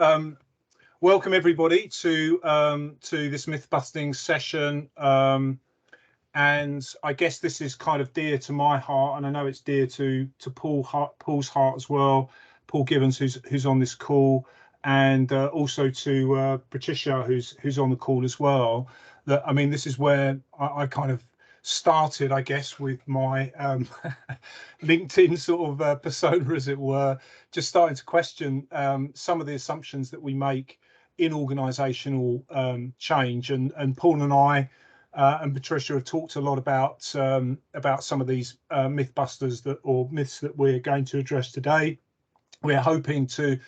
Um, Welcome everybody to this myth-busting session, and I guess this is kind of dear to my heart, and I know it's dear to Paul's heart as well. Paul Gibbons, who's on this call, and also to Patricia, who's on the call as well. That I mean, this is where I kind of started, I guess, with my LinkedIn sort of persona, as it were, just starting to question some of the assumptions that we make in organisational change. And Paul and I and Patricia have talked a lot about some of these mythbusters or myths that we're going to address today. We're hoping to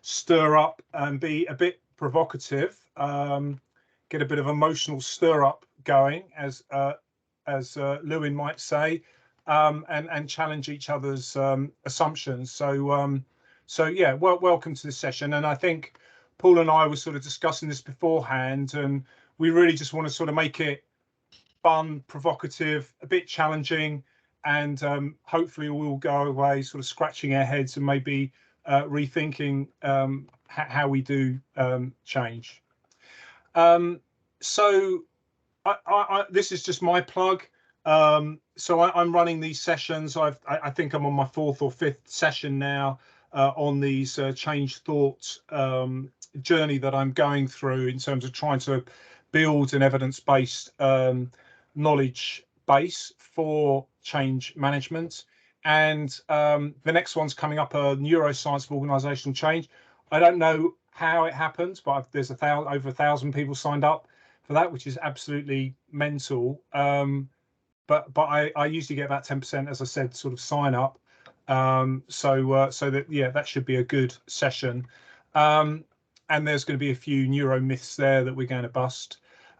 stir up and be a bit provocative, get a bit of emotional stir up going, as Lewin might say, and challenge each other's assumptions. So yeah, welcome to this session. And I think Paul and I were sort of discussing this beforehand, and we really just want to sort of make it fun, provocative, a bit challenging, and hopefully we'll go away sort of scratching our heads and maybe rethinking how we do change. So this is just my plug. So I'm running these sessions. I think I'm on my 4th or 5th session now on these change thought journey that I'm going through in terms of trying to build an evidence-based knowledge base for change management. And the next one's coming up, a neuroscience of organisational change. I don't know how it happens, but there's over 1,000 people signed up for that, which is absolutely mental. But I usually get about 10%, as I said, sort of sign up. So that, yeah, that should be a good session. And there's going to be a few neuro myths there that we're going to bust.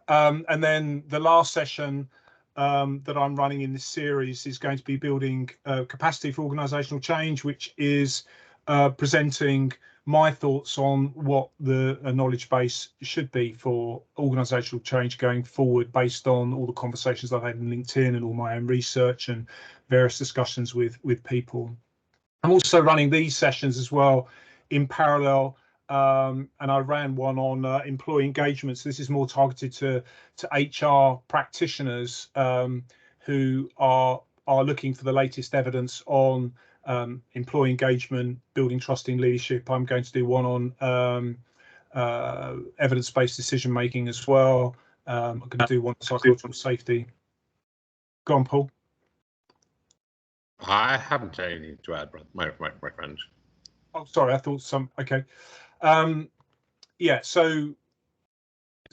And then the last session that I'm running in this series is going to be building capacity for organisational change, which is presenting my thoughts on what the knowledge base should be for organisational change going forward, based on all the conversations I've had in LinkedIn and all my own research and various discussions with people. I'm also running these sessions as well in parallel, and I ran one on employee engagement. So this is more targeted to HR practitioners who are looking for the latest evidence on employee engagement, building trust in leadership. I'm going to do one on evidence-based decision making as well. I'm going to do one on psychological safety. Go on, Paul. I haven't anything to add, my friend. Oh, sorry, I thought some. Okay. Yeah. So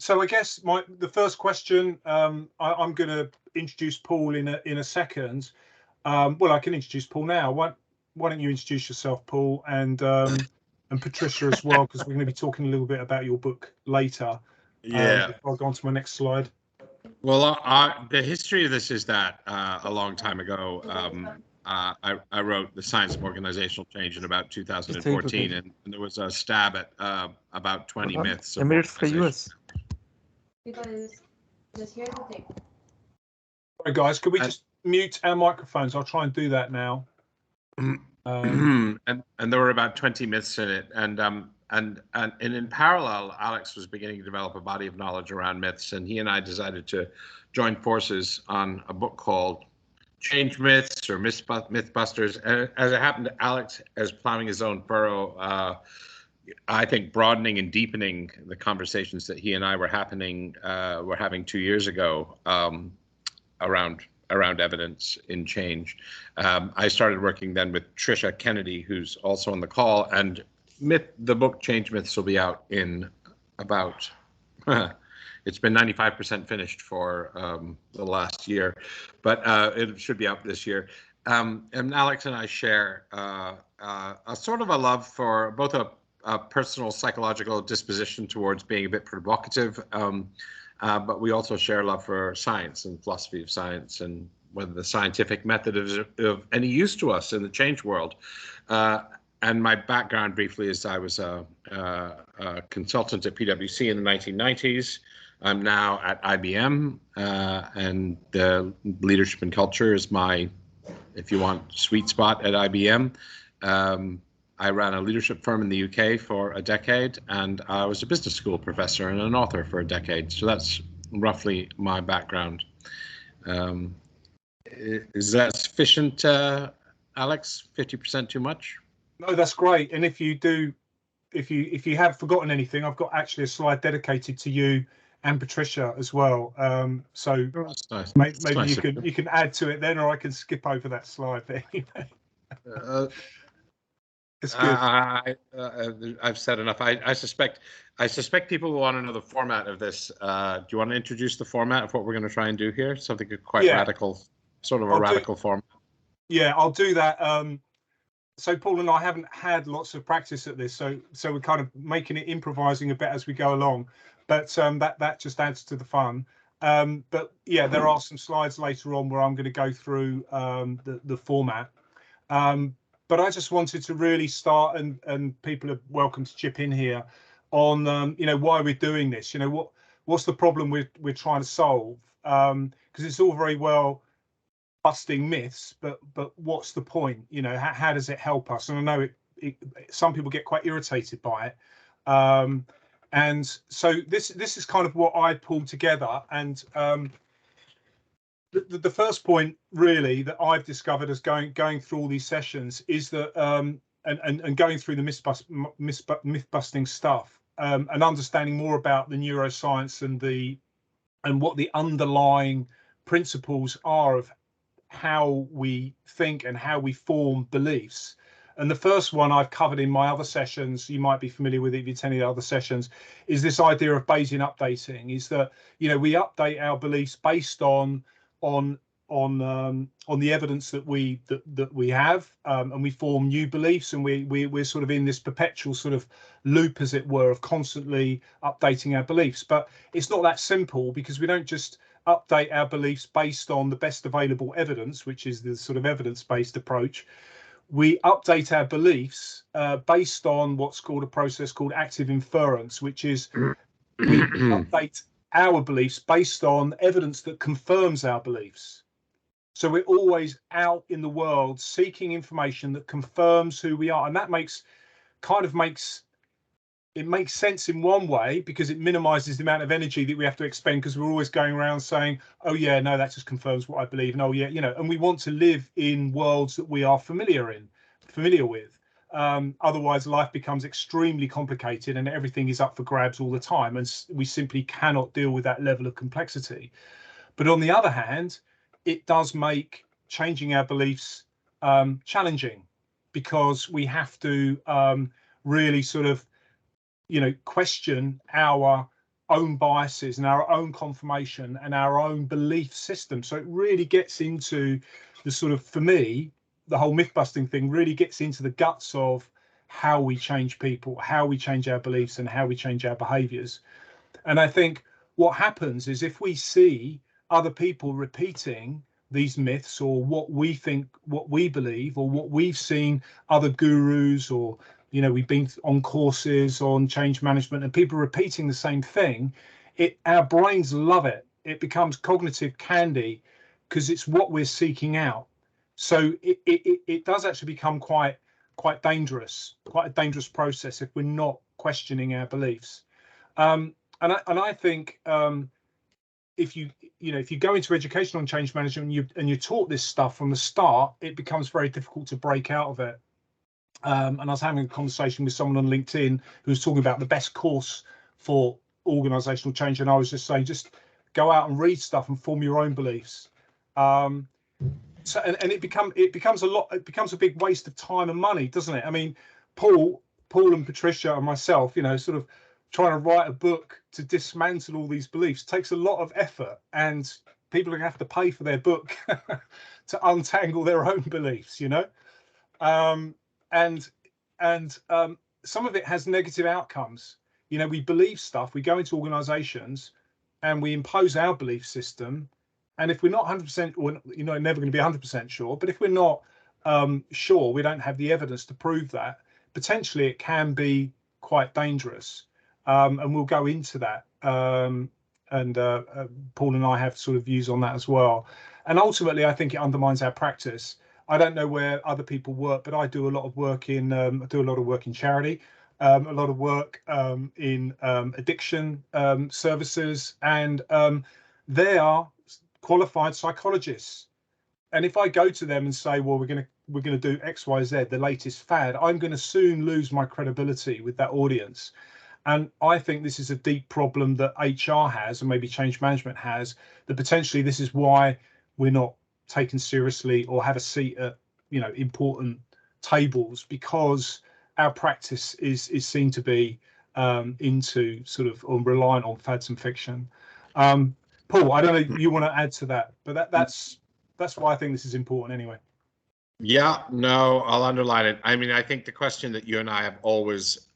I guess the first question. I'm going to introduce Paul in a second. Well, I can introduce Paul now. Why don't you introduce yourself, Paul, and Patricia as well, because we're going to be talking a little bit about your book later. Yeah. Before I go on to my next slide. Well, the history of this is that a long time ago, I wrote The Science of Organizational Change in about 2014, and there was a stab at about 20 myths. Because just here's the thing. Sorry, guys, could we just mute our microphones? I'll try and do that now. And there were about 20 myths in it, and in parallel, Alex was beginning to develop a body of knowledge around myths, and he and I decided to join forces on a book called Change Myths or Mythbusters. As it happened, Alex is plowing his own furrow. I think broadening and deepening the conversations that he and I were having 2 years ago around evidence in change. I started working then with Tricia Kennedy, who's also on the call, and the book Change Myths will be out in about, it's been 95% finished for the last year, but it should be out this year. And Alex and I share a sort of a love for both a personal psychological disposition towards being a bit provocative, but we also share love for science and philosophy of science, and whether the scientific method is of any use to us in the change world. And my background briefly is I was a consultant at PwC in the 1990s. I'm now at IBM, and the leadership and culture is my, if you want, sweet spot at IBM. I ran a leadership firm in the UK for a decade, and I was a business school professor and an author for a decade. So that's roughly my background. Is that sufficient, Alex? 50% too much? No, that's great. And if you have forgotten anything, I've got actually a slide dedicated to you and Patricia as well. So that's nice. Maybe nice you can add to it then, or I can skip over that slide there. It's good. I've said enough. I suspect people will want to know the format of this. Do you want to introduce the format of what we're going to try and do here? Something quite radical, sort of a radical format. Yeah, I'll do that. So Paul and I haven't had lots of practice at this, so we're kind of making it, improvising a bit as we go along. But that just adds to the fun. But yeah, there are some slides later on where I'm going to go through the format. But I just wanted to really start, and people are welcome to chip in here on why we're doing this. What's the problem we're trying to solve? Because it's all very well busting myths, but what's the point? How does it help us? And I know some people get quite irritated by it. And so this is kind of what I pulled together. And the first point really that I've discovered as going through all these sessions is that and going through the myth busting stuff, and understanding more about the neuroscience and what the underlying principles are of how we think and how we form beliefs. And the first one I've covered in my other sessions, you might be familiar with it if you attend the other sessions, is this idea of Bayesian updating. Is that we update our beliefs based on the evidence that we have, and we form new beliefs, and we're sort of in this perpetual sort of loop, as it were, of constantly updating our beliefs. But it's not that simple, because we don't just update our beliefs based on the best available evidence, which is the sort of evidence-based approach. We update our beliefs based on what's called a process called active inference, which is we update our beliefs based on evidence that confirms our beliefs. So we're always out in the world seeking information that confirms who we are, and that makes sense in one way, because it minimizes the amount of energy that we have to expend, because we're always going around saying, oh yeah, no, that just confirms what I believe, and oh yeah, and we want to live in worlds that we are familiar with. Otherwise life becomes extremely complicated and everything is up for grabs all the time, and we simply cannot deal with that level of complexity. But on the other hand, it does make changing our beliefs challenging, because we have to really sort of question our own biases and our own confirmation and our own belief system. So it really gets into the sort of, for me, the whole myth busting thing really gets into the guts of how we change people, how we change our beliefs, and how we change our behaviors. And I think what happens is, if we see other people repeating these myths, or what we think, what we believe, or what we've seen other gurus, or we've been on courses on change management, and people repeating the same thing, our brains love it. It becomes cognitive candy, because it's what we're seeking out. So it does actually become quite dangerous, quite a dangerous process, if we're not questioning our beliefs. And I think if you go into education on change management and you're taught this stuff from the start, it becomes very difficult to break out of it. And I was having a conversation with someone on LinkedIn who was talking about the best course for organizational change, and I was just saying, just go out and read stuff and form your own beliefs. So and it becomes a big waste of time and money, doesn't it? I mean, Paul and Patricia and myself, sort of trying to write a book to dismantle all these beliefs takes a lot of effort, and people are going to have to pay for their book to untangle their own beliefs, and some of it has negative outcomes. We believe stuff, we go into organizations and we impose our belief system, and if we're not 100%, or never going to be 100% sure, but if we're not sure, we don't have the evidence to prove that, potentially it can be quite dangerous. And we'll go into that, and Paul and I have sort of views on that as well. And ultimately, I think it undermines our practice. I don't know where other people work, but I do a lot of work in charity, a lot of work in addiction services, and they are qualified psychologists. And if I go to them and say, well, we're going to do X, Y, Z, the latest fad, I'm going to soon lose my credibility with that audience. And I think this is a deep problem that HR has, and maybe change management has, that potentially this is why we're not taken seriously or have a seat at, important tables, because our practice is seen to be into sort of reliant on fads and fiction. Paul, I don't know if you want to add to that, but that's why I think this is important anyway. Yeah, no, I'll underline it. I mean, I think the question that you and I have always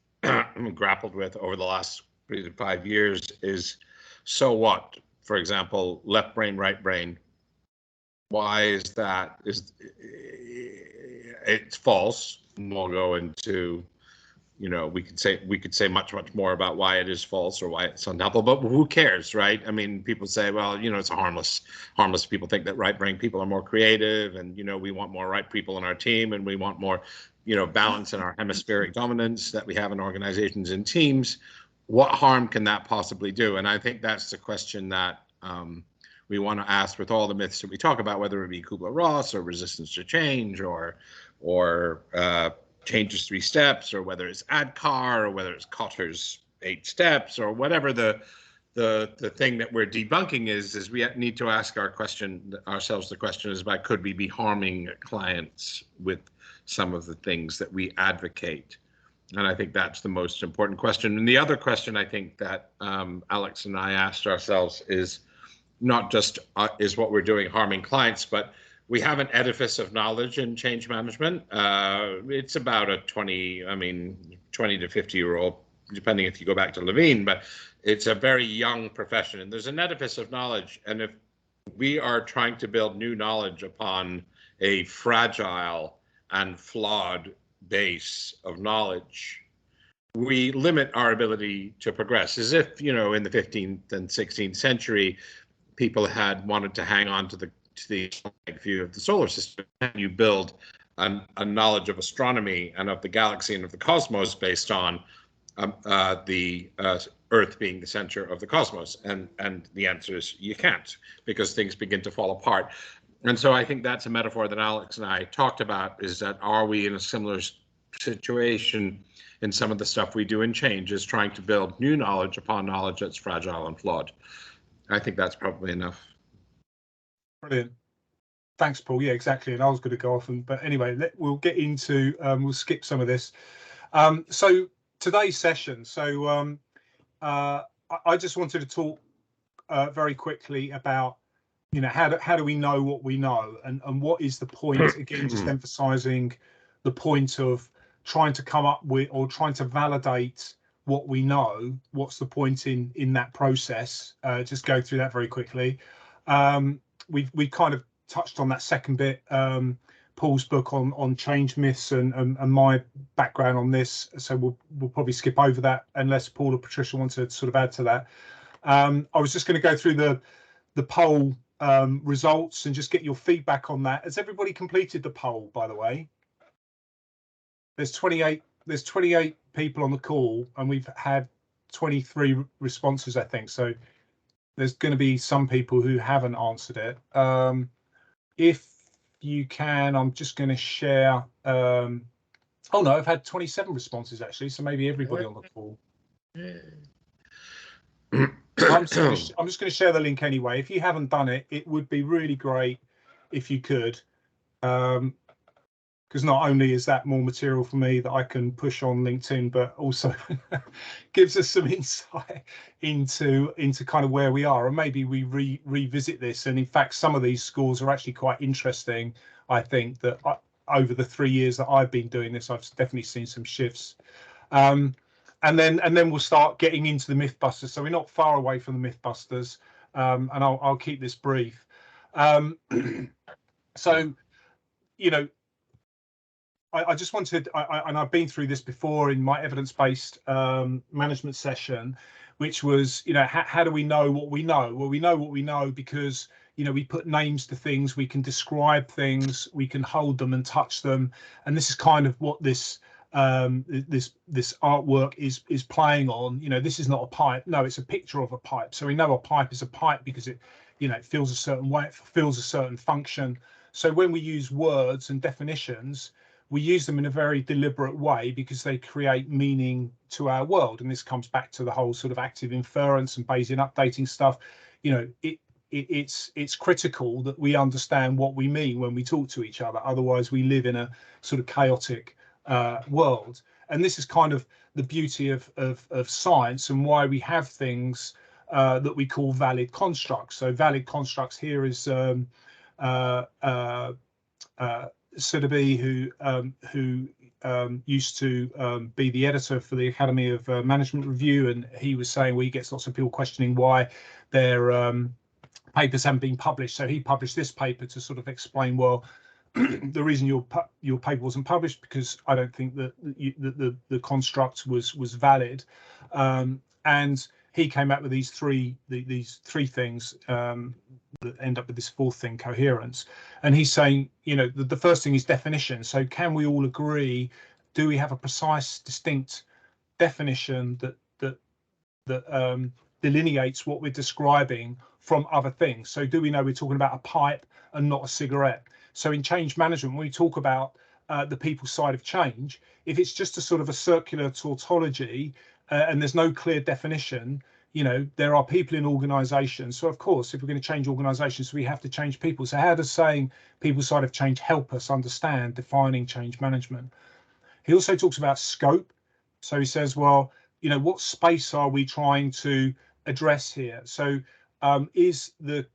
grappled with over the last 3 to 5 years is, so what? For example, left brain, right brain. Why is that? It's false. We'll go into, we could say much more about why it is false or why it's unhelpful, but who cares, right? I mean, people say, well, it's harmless. People think that right brain people are more creative, and we want more right people in our team, and we want more balance in our hemispheric dominance that we have in organizations and teams. What harm can that possibly do? And I think that's the question that we want to ask with all the myths that we talk about, whether it be Kubler-Ross or resistance to change or Change's 3 steps, or whether it's ADKAR, or whether it's Kotter's 8 steps, or whatever the thing that we're debunking is we need to ask ourselves the question is about, could we be harming clients with some of the things that we advocate? And I think that's the most important question. And the other question I think that Alex and I asked ourselves is not just is what we're doing harming clients, but we have an edifice of knowledge in change management. It's about a 20 to 50-year-old, depending if you go back to Levine, but it's a very young profession. And there's an edifice of knowledge. And if we are trying to build new knowledge upon a fragile and flawed base of knowledge, we limit our ability to progress. As if, in the 15th and 16th century, people had wanted to hang on to the view of the solar system, and you build a knowledge of astronomy and of the galaxy and of the cosmos based on the Earth being the center of the cosmos. And the answer is you can't, because things begin to fall apart. And so I think that's a metaphor that Alex and I talked about, is that are we in a similar situation in some of the stuff we do in change, is trying to build new knowledge upon knowledge that's fragile and flawed. I think that's probably enough. Brilliant. Thanks, Paul. Yeah, exactly. And I was going to go off, but anyway, we'll get into, we'll skip some of this. So today's session. So I just wanted to talk very quickly about, how do we know what we know, and what is the point? Again, just emphasising the point of trying to come up with, or trying to validate what we know. What's the point in that process? Just go through that very quickly. We've kind of touched on that second bit, Paul's book on change myths and my background on this. So we'll probably skip over that unless Paul or Patricia want to sort of add to that. I was just going to go through the poll results and just get your feedback on that. Has everybody completed the poll, by the way? There's 28 people on the call, and we've had 23 responses, I think. So there's going to be some people who haven't answered it. If you can, I'm just going to share. Oh no, I've had 27 responses actually. So maybe everybody on the call. I'm just going to share the link anyway. If you haven't done it, it would be really great if you could. Because not only is that more material for me that I can push on LinkedIn, but also gives us some insight into kind of where we are, and maybe we revisit this. And in fact, some of these scores are actually quite interesting. I think that over the 3 years that I've been doing this, I've definitely seen some shifts. And then we'll start getting into the Mythbusters. So we're not far away from the Mythbusters, and I'll keep this brief. So, I just wanted, and I've been through this before in my evidence-based management session, which was, how do we know what we know? Well, we know what we know because, You know, we put names to things, we can describe things, we can hold them and touch them, and this is kind of what this this artwork is playing on. You know, this is not a pipe. No, it's a picture of a pipe. So we know a pipe is a pipe because it, you know, it feels a certain way, it fulfills a certain function. So when we use words and definitions, we use them in a very deliberate way because they create meaning to our world. And this comes back to the whole sort of active inference and Bayesian updating stuff. You know, it's critical that we understand what we mean when we talk to each other. Otherwise, we live in a sort of chaotic world. And this is kind of the beauty of science and why we have things that we call valid constructs. So valid constructs here is Sotheby, who used to be the editor for the Academy of Management Review, and he was saying, well, he gets lots of people questioning why their papers haven't been published. So he published this paper to sort of explain, well, the reason your paper wasn't published because I don't think that the construct was valid, and he came up with these three things that end up with this fourth thing, coherence. And he's saying, you know, the first thing is definition. So can we all agree? Do we have a precise, distinct definition that delineates what we're describing from other things? So do we know we're talking about a pipe and not a cigarette? So in change management, when we talk about the people side of change, if it's just a sort of a circular tautology and there's no clear definition, you know, there are people in organizations. So of course, if we're going to change organizations, we have to change people. So how does saying people side of change help us understand defining change management? He also talks about scope. So he says, well, you know, what space are we trying to address here? So is the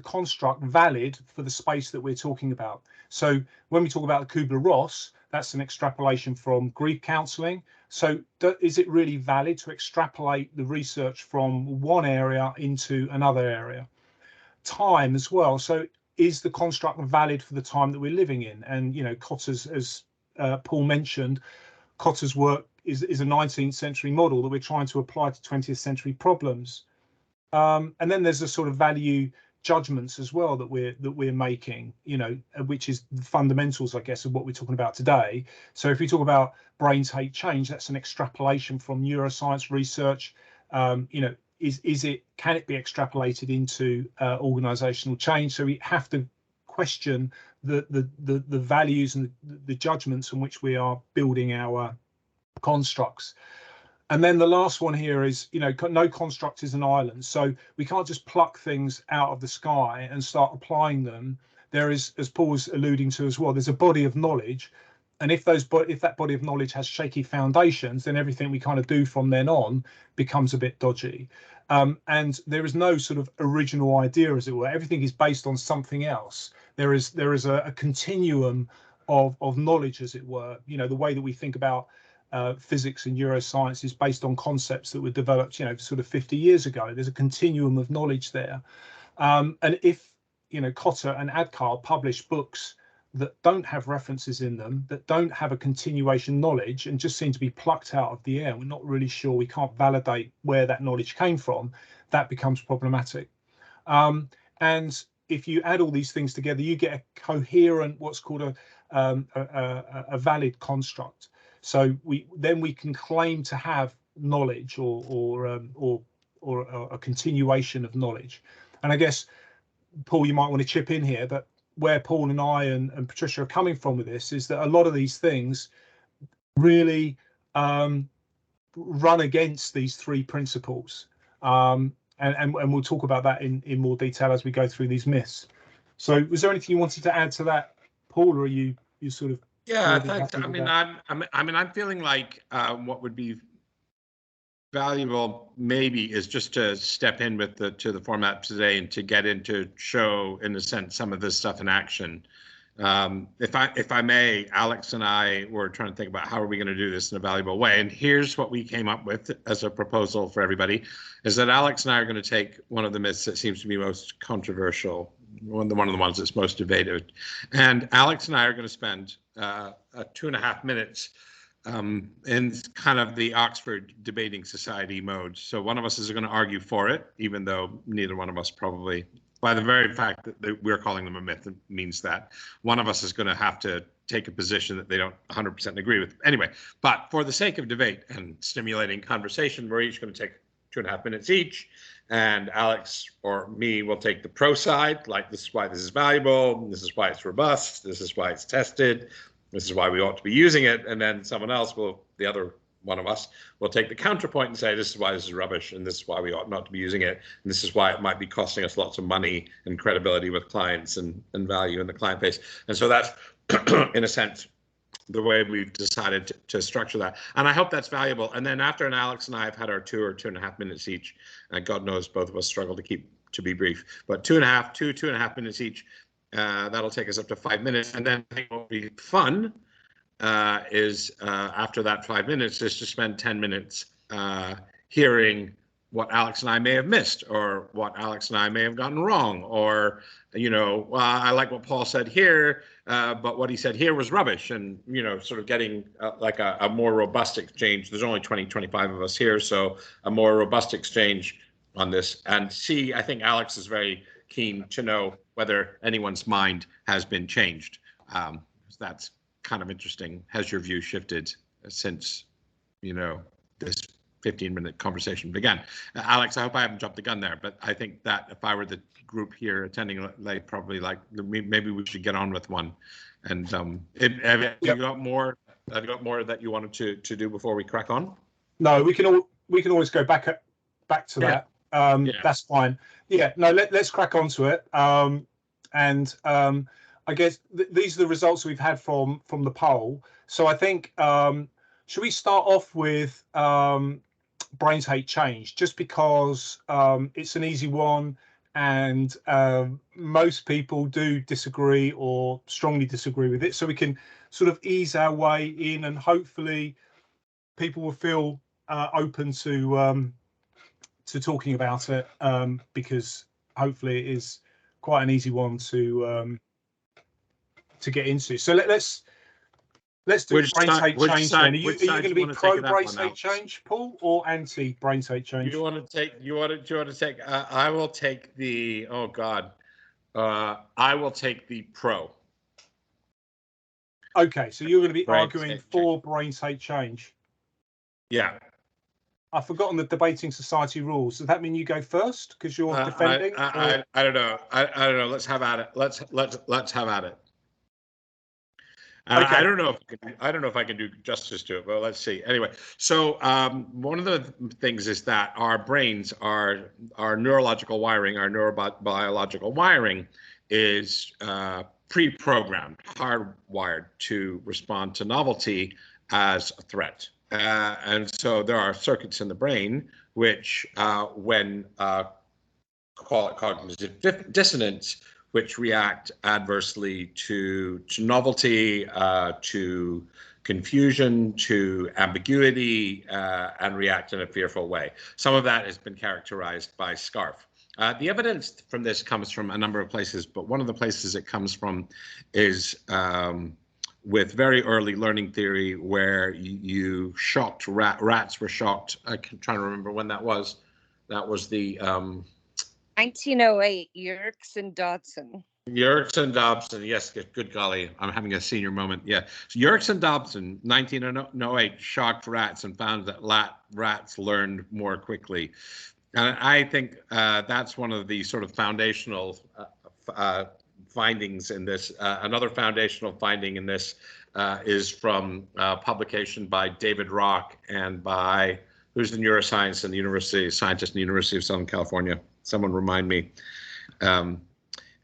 construct valid for the space that we're talking about? So when we talk about the Kubler-Ross, that's an extrapolation from grief counselling. So is it really valid to extrapolate the research from one area into another area? Time as well. So is the construct valid for the time that we're living in? And, you know, Kotter's, as Paul mentioned, Kotter's work is a 19th century model that we're trying to apply to 20th century problems. And then there's a sort of value judgments as well that we're making, you know, which is the fundamentals, I guess, of what we're talking about today. So if we talk about brains hate change, that's an extrapolation from neuroscience research. You know, can it be extrapolated into organizational change? So we have to question the values and the judgments on which we are building our constructs. And then the last one here is, you know, no construct is an island. So we can't just pluck things out of the sky and start applying them. There is, as Paul was alluding to as well, there's a body of knowledge. And if that body of knowledge has shaky foundations, then everything we kind of do from then on becomes a bit dodgy. And there is no sort of original idea, as it were. Everything is based on something else. There is a continuum of knowledge, as it were. You know, the way that we think about physics and neuroscience is based on concepts that were developed, you know, sort of 50 years ago. There's a continuum of knowledge there. And if, you know, Kotter and Adkar publish books that don't have references in them, that don't have a continuation knowledge and just seem to be plucked out of the air, we're not really sure, we can't validate where that knowledge came from, that becomes problematic. And if you add all these things together, you get a coherent, what's called a valid construct. So we can claim to have knowledge or a continuation of knowledge. And I guess, Paul, you might want to chip in here, but where Paul and I and Patricia are coming from with this is that a lot of these things really run against these three principles. And we'll talk about that in more detail as we go through these myths. So was there anything you wanted to add to that, Paul, or are you sort of? Yeah, thanks. I mean, I'm feeling like what would be valuable maybe is just to step in with to the format today and to get into show, in a sense, some of this stuff in action. If I may, Alex and I were trying to think about how are we going to do this in a valuable way. And here's what we came up with as a proposal for everybody, is that Alex and I are going to take one of the myths that seems to be most controversial, one of the ones that's most debated. And Alex and I are going to spend 2.5 minutes in kind of the Oxford Debating Society mode. So one of us is going to argue for it, even though neither one of us probably By the very fact that we're calling them a myth, it means that one of us is going to have to take a position that they don't 100% agree with. Anyway, but for the sake of debate and stimulating conversation, we're each going to take 2.5 minutes each. And Alex or me will take the pro side, like this is why this is valuable, this is why it's robust, this is why it's tested, this is why we ought to be using it. And then someone else will, the other one of us, will take the counterpoint and say, this is why this is rubbish, and this is why we ought not to be using it, and this is why it might be costing us lots of money and credibility with clients and value in the client base. And so that's, in a sense, the way we've decided to structure that. And I hope that's valuable. And then after Alex and I have had our 2 or 2.5 minutes each, and God knows both of us struggle to be brief, but 2.5 minutes each, that'll take us up to 5 minutes. And then I think what will be fun is after that 5 minutes is to spend 10 minutes hearing what Alex and I may have missed, or what Alex and I may have gotten wrong, or, you know, I like what Paul said here, but what he said here was rubbish, and, you know, sort of getting like a more robust exchange. There's only 25 of us here, so a more robust exchange on this. And C, I think Alex is very keen to know whether anyone's mind has been changed. That's kind of interesting. Has your view shifted since, you know, this 15-minute conversation began? Alex, I hope I haven't jumped the gun there, but I think that if I were the group here attending, they probably like, maybe we should get on with one. And have you got more? Have you got more that you wanted to do before we crack on? No, we can always go back to that. That's fine. Yeah, no, let's crack on to it. I guess these are the results we've had from the poll. So I think, should we start off with Brains Hate Change, just because it's an easy one, and most people do disagree or strongly disagree with it, so we can sort of ease our way in, and hopefully people will feel open to talking about it, because hopefully it is quite an easy one to get into. So let's do Brains Hate Change. Then are you going to be pro Brains Hate Change, Paul, or anti Brains Hate Change? You want to take? I will take the. Oh God, I will take the pro. Okay, so you're going to be arguing for Brains Hate Change. Yeah. I've forgotten the Debating Society rules. Does that mean you go first because you're defending? I don't know. I don't know. Let's have at it. Let's have at it. Okay. I don't know if I can do justice to it, but let's see. Anyway, so one of the things is that our brains, our neurological wiring, our neurobiological wiring is pre-programmed, hardwired to respond to novelty as a threat. And so there are circuits in the brain which, when call it cognitive dissonance, which react adversely to novelty, to confusion, to ambiguity, and react in a fearful way. Some of that has been characterized by SCARF. The evidence from this comes from a number of places, but one of the places it comes from is with very early learning theory, where you shocked rats were shocked. I'm trying to remember when that was. That was the 1908, Yerkes and Dodson. Yerkes and Dobson, yes, good golly, I'm having a senior moment. Yeah, so Yerkes and Dobson, 1908, shocked rats and found that rats learned more quickly. And I think that's one of the sort of foundational findings in this. Another foundational finding in this is from publication by David Rock and by, who's the neuroscience and the scientist in the University of Southern California. Someone remind me.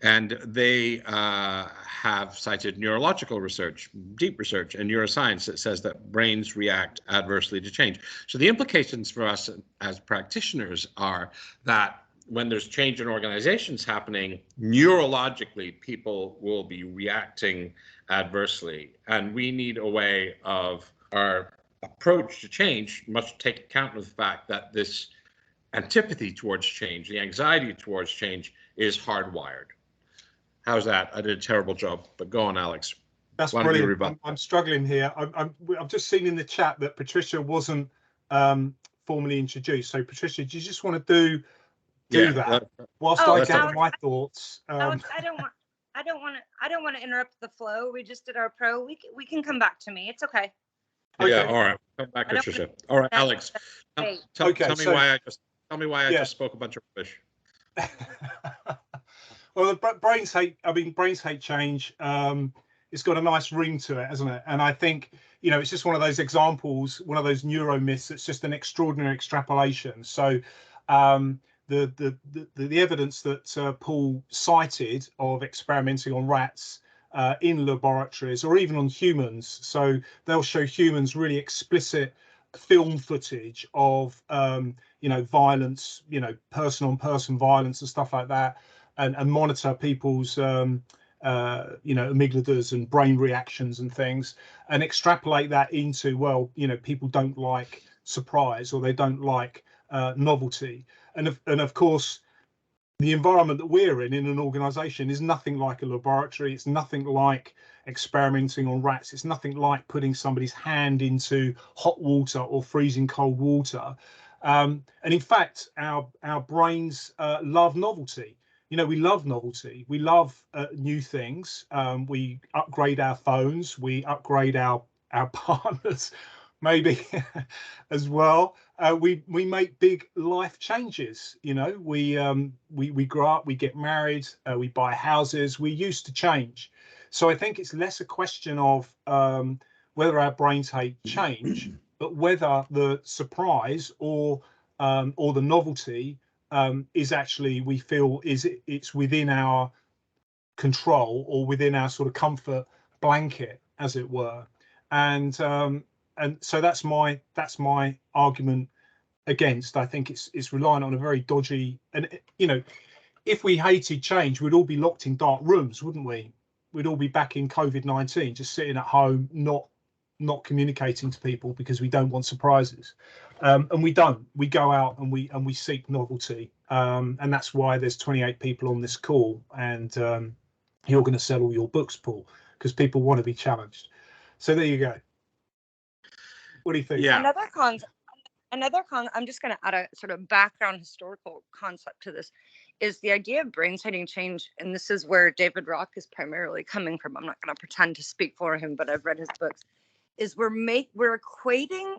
And they have cited neurological research, deep research in neuroscience that says that brains react adversely to change. So the implications for us as practitioners are that when there's change in organizations happening, neurologically, people will be reacting adversely. And we need a way of our approach to change must take account of the fact that this antipathy towards change, the anxiety towards change, is hardwired. How's that? I did a terrible job, but go on, Alex. That's brilliant. I'm struggling here. I've just seen in the chat that Patricia wasn't formally introduced. So Patricia, do you just want to do do that whilst Oh, I Alex, gather my thoughts. Alex, I don't want to interrupt the flow. We just did our pro. We can come back to me. It's okay. Yeah, Okay. all right. Come back, I don't Patricia. All right, Alex. Wait. Tell Okay, me so- why I Yeah. just spoke a bunch of rubbish. Well, brains hate change. It's got a nice ring to it, hasn't it? And I think, it's just one of those examples, one of those neuro myths. It's just an extraordinary extrapolation. So the evidence that Paul cited of experimenting on rats in laboratories or even on humans. So they'll show humans really explicit film footage of violence, person on person violence and stuff like that, and monitor people's amygdalas and brain reactions and things, and extrapolate that into, people don't like surprise, or they don't like novelty, and of course the environment that we're in an organization is nothing like a laboratory. It's nothing like experimenting on rats. It's nothing like putting somebody's hand into hot water or freezing cold water. And in fact, our brains love novelty. We love novelty. We love new things. We upgrade our phones. We upgrade our partners, maybe as well. We make big life changes. We grow up, we get married, we buy houses. We're used to change. So I think it's less a question of whether our brains hate change, but whether the surprise or the novelty is actually, we feel, it's within our control or within our sort of comfort blanket, as it were. And so that's my argument against. I think it's relying on a very dodgy, and if we hated change, we'd all be locked in dark rooms, wouldn't we? We'd all be back in COVID-19, just sitting at home, not communicating to people because we don't want surprises. And we don't. We go out and we seek novelty, and that's why there's 28 people on this call, and you're going to sell all your books, Paul, because people want to be challenged. So there you go. What do you think? Yeah. I'm just going to add a sort of background historical concept to this, is the idea of brains hating change. And this is where David Rock is primarily coming from. I'm not going to pretend to speak for him, but I've read his books. Is we're equating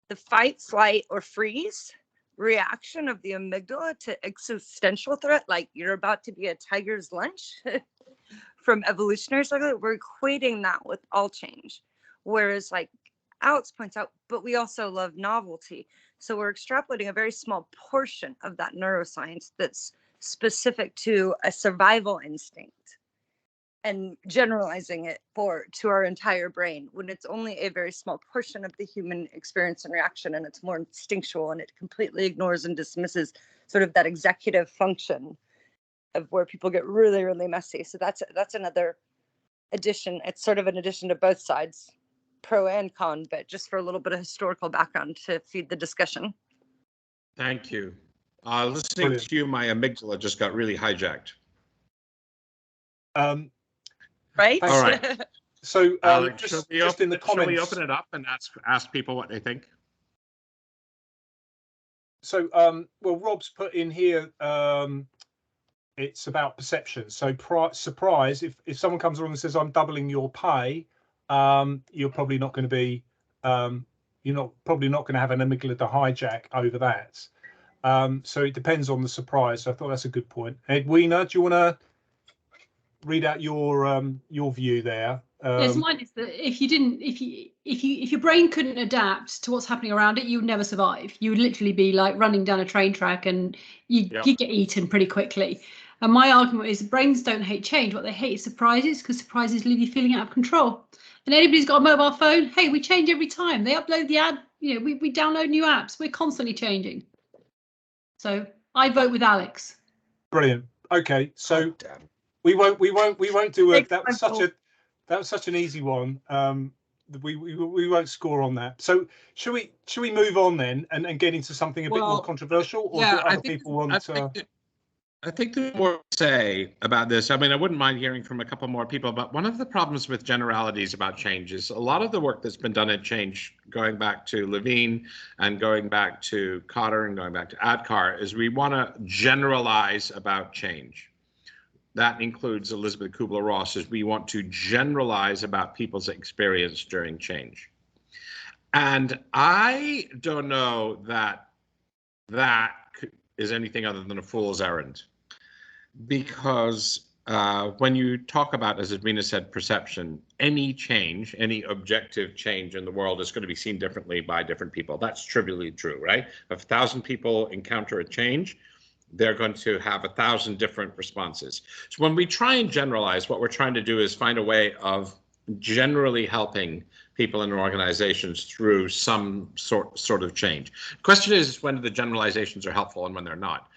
the fight, flight, or freeze reaction of the amygdala to existential threat, like you're about to be a tiger's lunch from evolutionary psychology. We're equating that with all change. Whereas, like Alex points out, but we also love novelty. So we're extrapolating a very small portion of that neuroscience that's specific to a survival instinct and generalizing it to our entire brain, when it's only a very small portion of the human experience and reaction, and it's more instinctual, and it completely ignores and dismisses sort of that executive function of where people get really, really messy. So that's another addition. It's sort of an addition to both sides, pro and con, but just for a little bit of historical background to feed the discussion. Thank you. Listening Brilliant. to you, my amygdala just got really hijacked. Right? All right. So Alex, just in the comments. Shall we open it up and ask people what they think? So well, Rob's put in here, it's about perception. So surprise, if someone comes along and says, I'm doubling your pay, you're probably not going to be probably not going to have an amygdala hijack over that. So it depends on the surprise. So I thought that's a good point. Edwina, do you want to read out your view there? Yes, mine is that if your brain couldn't adapt to what's happening around it, you would never survive. You would literally be like running down a train track, and you'd get eaten pretty quickly. And my argument is brains don't hate change. What they hate is surprises, because surprises leave you feeling out of control. And anybody's got a mobile phone, hey, we change every time. They upload the ad, we download new apps. We're constantly changing. So I vote with Alex. Brilliant. Okay, so we won't do it. That was such an easy one. We won't score on that. So should we move on then and get into something a bit more controversial, or do other people want? I think there's more to say about this. I mean, I wouldn't mind hearing from a couple more people, but one of the problems with generalities about change is a lot of the work that's been done at Change, going back to Levine and going back to Cotter and going back to Adkar, is we want to generalize about change. That includes Elizabeth Kubler-Ross, is we want to generalize about people's experience during change. And I don't know that that is anything other than a fool's errand. Because when you talk about, as Edwina said, perception, any change, any objective change in the world is going to be seen differently by different people. That's trivially true, right? If 1,000 people encounter a change, they're going to have 1,000 different responses. So when we try and generalize, what we're trying to do is find a way of generally helping people in organizations through some sort of change. The question is when the generalizations are helpful and when they're not.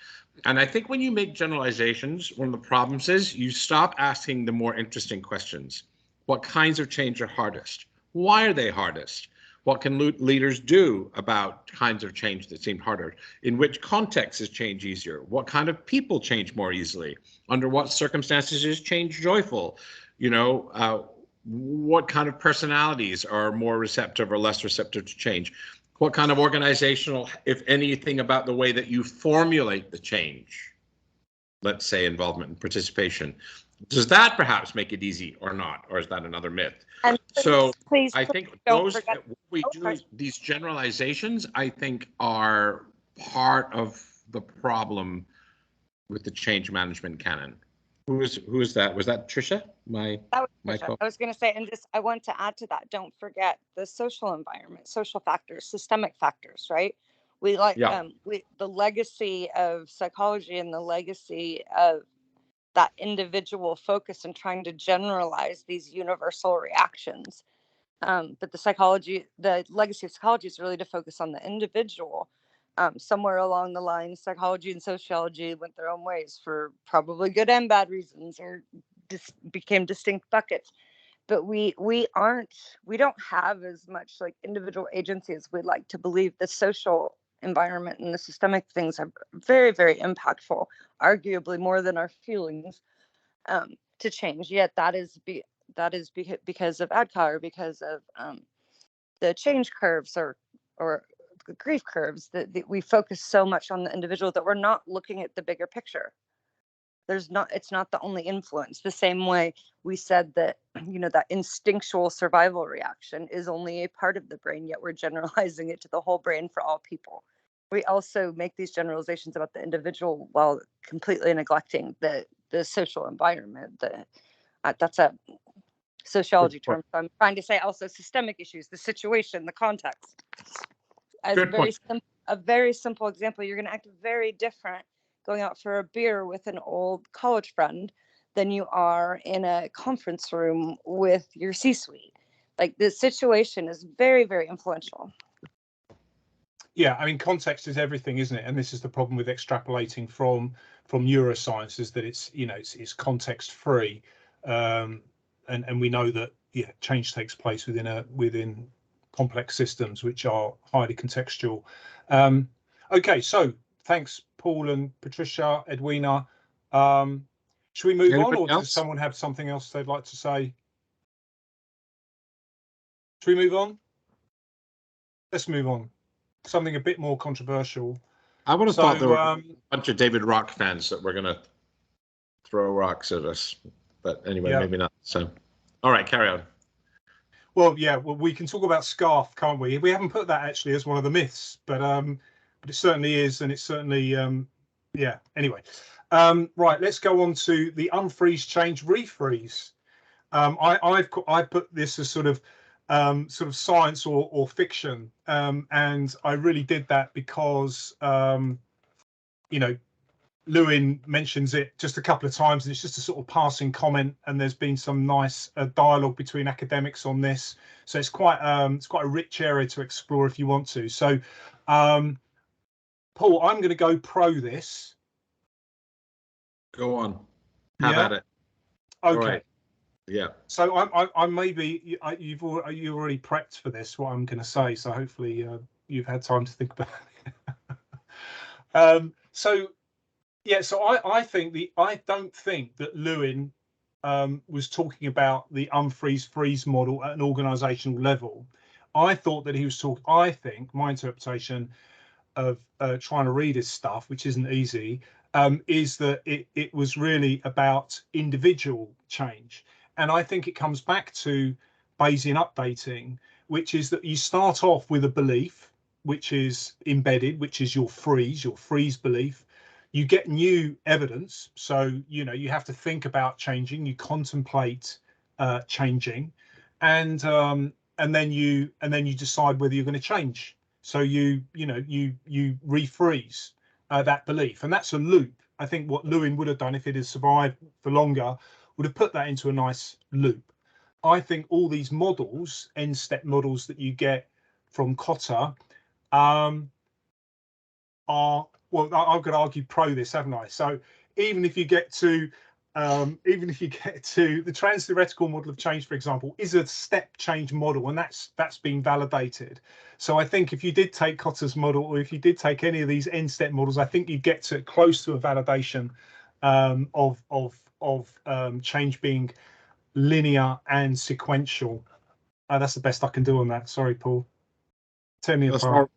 And I think when you make generalizations, one of the problems is you stop asking the more interesting questions. What kinds of change are hardest? Why are they hardest? What can leaders do about kinds of change that seem harder? In which context is change easier? What kind of people change more easily? Under what circumstances is change joyful? You know, what kind of personalities are more receptive or less receptive to change? What kind of organizational, if anything, about the way that you formulate the change, let's say involvement and participation, does that perhaps make it easy or not? Or is that another myth? And So please I think don't those, forget. we do these generalizations, I think, are part of the problem with the change management canon. Who is that? Was that Tricia? That was Tricia. I was going to say, and just I want to add to that. Don't forget the social environment, social factors, systemic factors, right? We like the legacy of psychology and the legacy of that individual focus and trying to generalize these universal reactions. But the legacy of psychology is really to focus on the individual. Somewhere along the line, psychology and sociology went their own ways for probably good and bad reasons, or became distinct buckets. But we don't have as much like individual agency as we'd like to believe. The social environment and the systemic things are very, very impactful, arguably more than our feelings, to change. Yet that is because of ADKAR, because of the change curves or the grief curves, that we focus so much on the individual that we're not looking at the bigger picture. It's not the only influence. The same way we said that, you know, that instinctual survival reaction is only a part of the brain, yet we're generalizing it to the whole brain for all people. We also make these generalizations about the individual while completely neglecting the social environment. That's a sociology term. So I'm trying to say also systemic issues, the situation, the context. As a very simple example, you're going to act very different going out for a beer with an old college friend than you are in a conference room with your C-suite. Like, the situation is very, very influential. Yeah, I mean, context is everything, isn't it? And this is the problem with extrapolating from neuroscience, is that it's, you know, it's context free, and we know that change takes place within complex systems which are highly contextual. Okay, so thanks, Paul and Patricia, Edwina. Should we move on, or does someone have something else they'd like to say? Should we move on? Let's move on. Something a bit more controversial. I would have thought there were a bunch of David Rock fans that were going to throw rocks at us, but anyway, maybe not. So, all right, carry on. Well, yeah, well, we can talk about scarf, can't we? We haven't put that actually as one of the myths, but it certainly is, and it's certainly yeah. Anyway, right, let's go on to the unfreeze, change, refreeze. I put this as sort of science or fiction, and I really did that because you know, Lewin mentions it just a couple of times, and it's just a sort of passing comment, and there's been some nice dialogue between academics on this, so it's quite a rich area to explore if you want to. So Paul, I'm going to go pro this. Go on, have at it. Okay. Right. Yeah. So I maybe you've already prepped for this, what I'm going to say, so hopefully you've had time to think about it. So Yeah, so I don't think that Lewin was talking about the unfreeze freeze model at an organizational level. I thought that he was talking. I think my interpretation of trying to read his stuff, which isn't easy, is that it was really about individual change. And I think it comes back to Bayesian updating, which is that you start off with a belief, which is embedded, which is your freeze belief. You get new evidence. So, you know, you have to think about changing, you contemplate changing, and then you decide whether you're going to change. So you refreeze that belief, and that's a loop. I think what Lewin would have done if it had survived for longer would have put that into a nice loop. I think all these models, end-step models that you get from Kotter, are, well, I've got to argue pro this, haven't I? So even if you get to the trans-theoretical model of change, for example, is a step change model, and that's been validated. So I think if you did take Kotter's model, or if you did take any of these end-step models, I think you'd get to close to a validation of change being linear and sequential. That's the best I can do on that. Sorry, Paul. Tear me apart.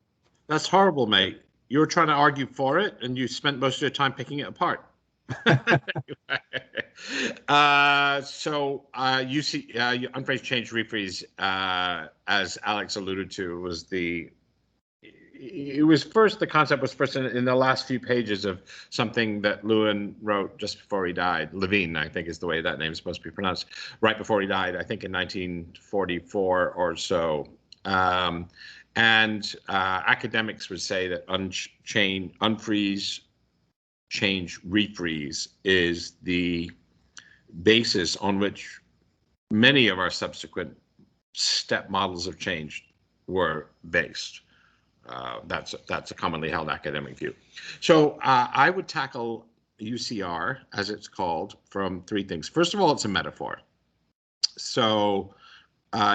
That's horrible, mate. You were trying to argue for it, and you spent most of your time picking it apart. You see, unphrased change refreeze, as Alex alluded to, the concept was first in the last few pages of something that Lewin wrote just before he died. Levine, I think, is the way that name is supposed to be pronounced. Right before he died, I think in 1944 or so. Academics would say that unfreeze, change, refreeze is the basis on which many of our subsequent step models of change were based. That's a commonly held academic view. So I would tackle UCR, as it's called, from three things. First of all, it's a metaphor. So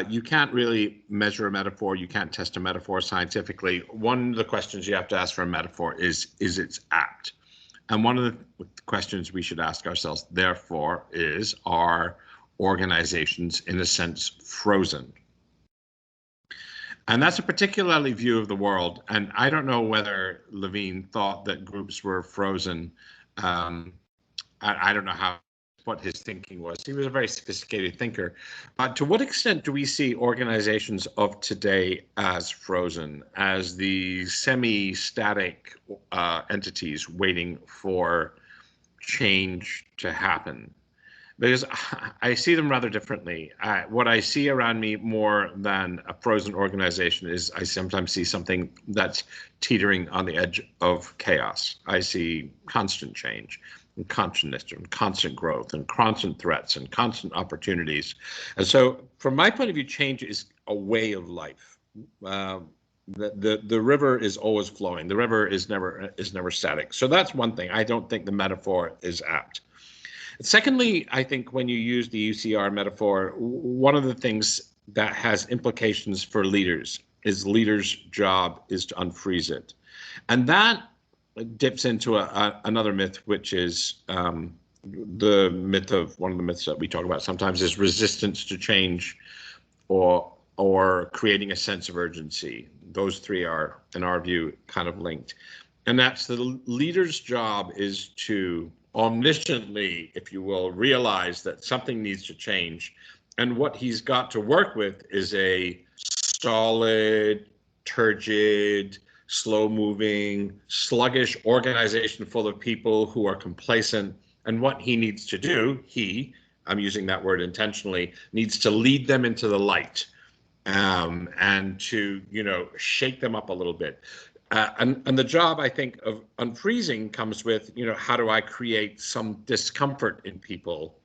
you can't really measure a metaphor. You can't test a metaphor scientifically. One of the questions you have to ask for a metaphor is it apt? And one of the questions we should ask ourselves, therefore, is, are organizations, in a sense, frozen? And that's a particularly view of the world. And I don't know whether Levine thought that groups were frozen. I don't know what his thinking was. He was a very sophisticated thinker. To what extent do we see organizations of today as frozen, as the semi-static entities waiting for change to happen? Because I see them rather differently. What I see around me more than a frozen organization is I sometimes see something that's teetering on the edge of chaos. I see constant change, and constant growth, and constant threats, and constant opportunities. And so from my point of view, change is a way of life. The river is always flowing. The river is never static. So that's one thing. I don't think the metaphor is apt. Secondly, I think when you use the UCR metaphor, one of the things that has implications for leaders is leaders' job is to unfreeze it. And that dips into another myth, which is the myth of, one of the myths that we talk about sometimes is resistance to change or creating a sense of urgency. Those three are, in our view, kind of linked. And that's the leader's job is to omnisciently, if you will, realize that something needs to change. And what he's got to work with is a solid, turgid, slow-moving, sluggish organization full of people who are complacent. And what he needs to do, I'm using that word intentionally, needs to lead them into the light, and to, shake them up a little bit. And the job, I think, of unfreezing comes with, how do I create some discomfort in people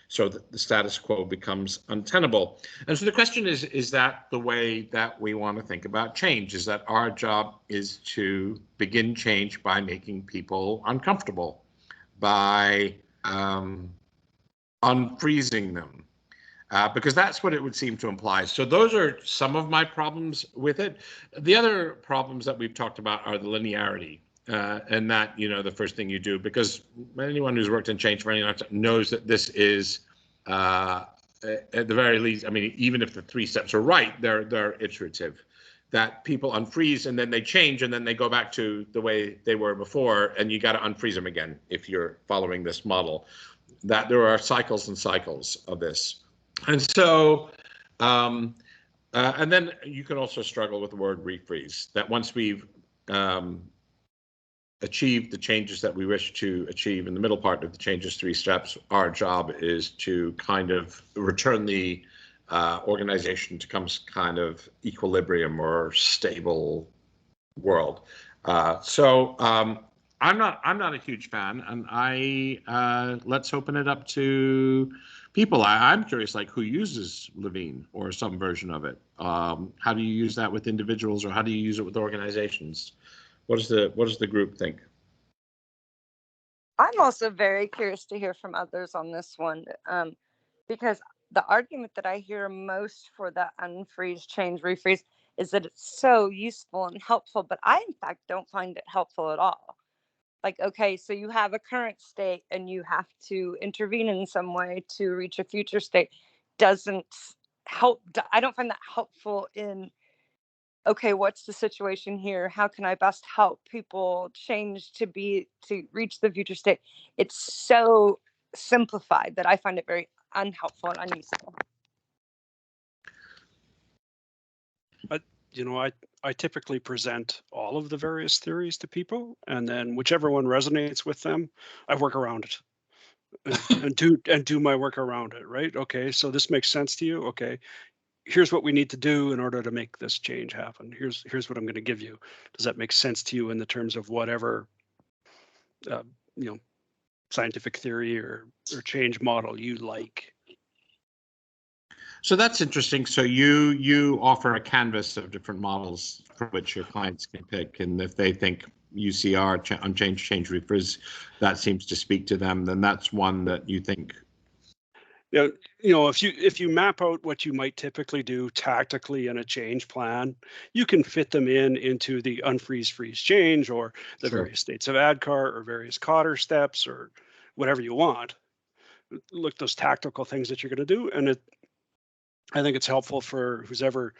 so that the status quo becomes untenable? And so the question is that the way that we want to think about change? Is that our job is to begin change by making people uncomfortable, by unfreezing them? Because that's what it would seem to imply. So those are some of my problems with it. The other problems that we've talked about are the linearity. and that, you know, the first thing you do, because anyone who's worked in change for any long time knows that this is, at the very least, I mean, even if the 3 steps are right, they're iterative. That people unfreeze and then they change and then they go back to the way they were before, and you got to unfreeze them again if you're following this model. That there are cycles and cycles of this, and so. And then you can also struggle with the word refreeze. That once we've achieved the changes that we wish to achieve in the middle part of the changes 3 steps, our job is to kind of return the organization to some kind of equilibrium or stable world. So I'm not a huge fan, and let's open it up to people. I'm curious, like, who uses Levine or some version of it? How do you use that with individuals, or how do you use it with organizations? What does the group think? I'm also very curious to hear from others on this one, because the argument that I hear most for the unfreeze, change, refreeze is that it's so useful and helpful, but I, in fact, don't find it helpful at all. Like, okay, so you have a current state and you have to intervene in some way to reach a future state. Doesn't help. I don't find that helpful in, okay, what's the situation here? How can I best help people change to reach the future state? It's so simplified that I find it very unhelpful and unuseful. But, you know, I typically present all of the various theories to people, and then whichever one resonates with them, I work around it and do my work around it, right? Okay, so this makes sense to you. Okay, here's what we need to do in order to make this change happen. Here's what I'm going to give you. Does that make sense to you in the terms of whatever, you know, scientific theory or change model you like? So that's interesting. So you offer a canvas of different models for which your clients can pick, and if they think UCR, unchanged, change, refreeze, that seems to speak to them, then that's one that you think. You know, if you map out what you might typically do tactically in a change plan, you can fit them into the unfreeze, freeze, change, or the various states of ADKAR, or various Cotter steps, or whatever you want. Look, those tactical things that you're going to do, and I think it's helpful for who's ever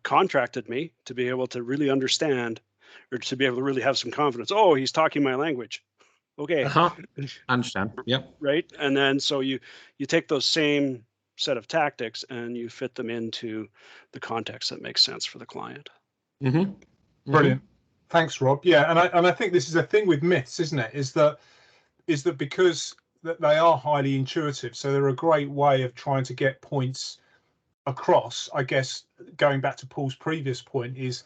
contracted me to be able to really understand, or to be able to really have some confidence. Oh, he's talking my language. Okay. Understand. Yep. Right. And then so you take those same set of tactics and you fit them into the context that makes sense for the client. Mm-hmm. Brilliant. Thanks, Rob. Yeah, and I think this is a thing with myths, isn't it? Is that because they are highly intuitive, so they're a great way of trying to get points across. I guess going back to Paul's previous point is,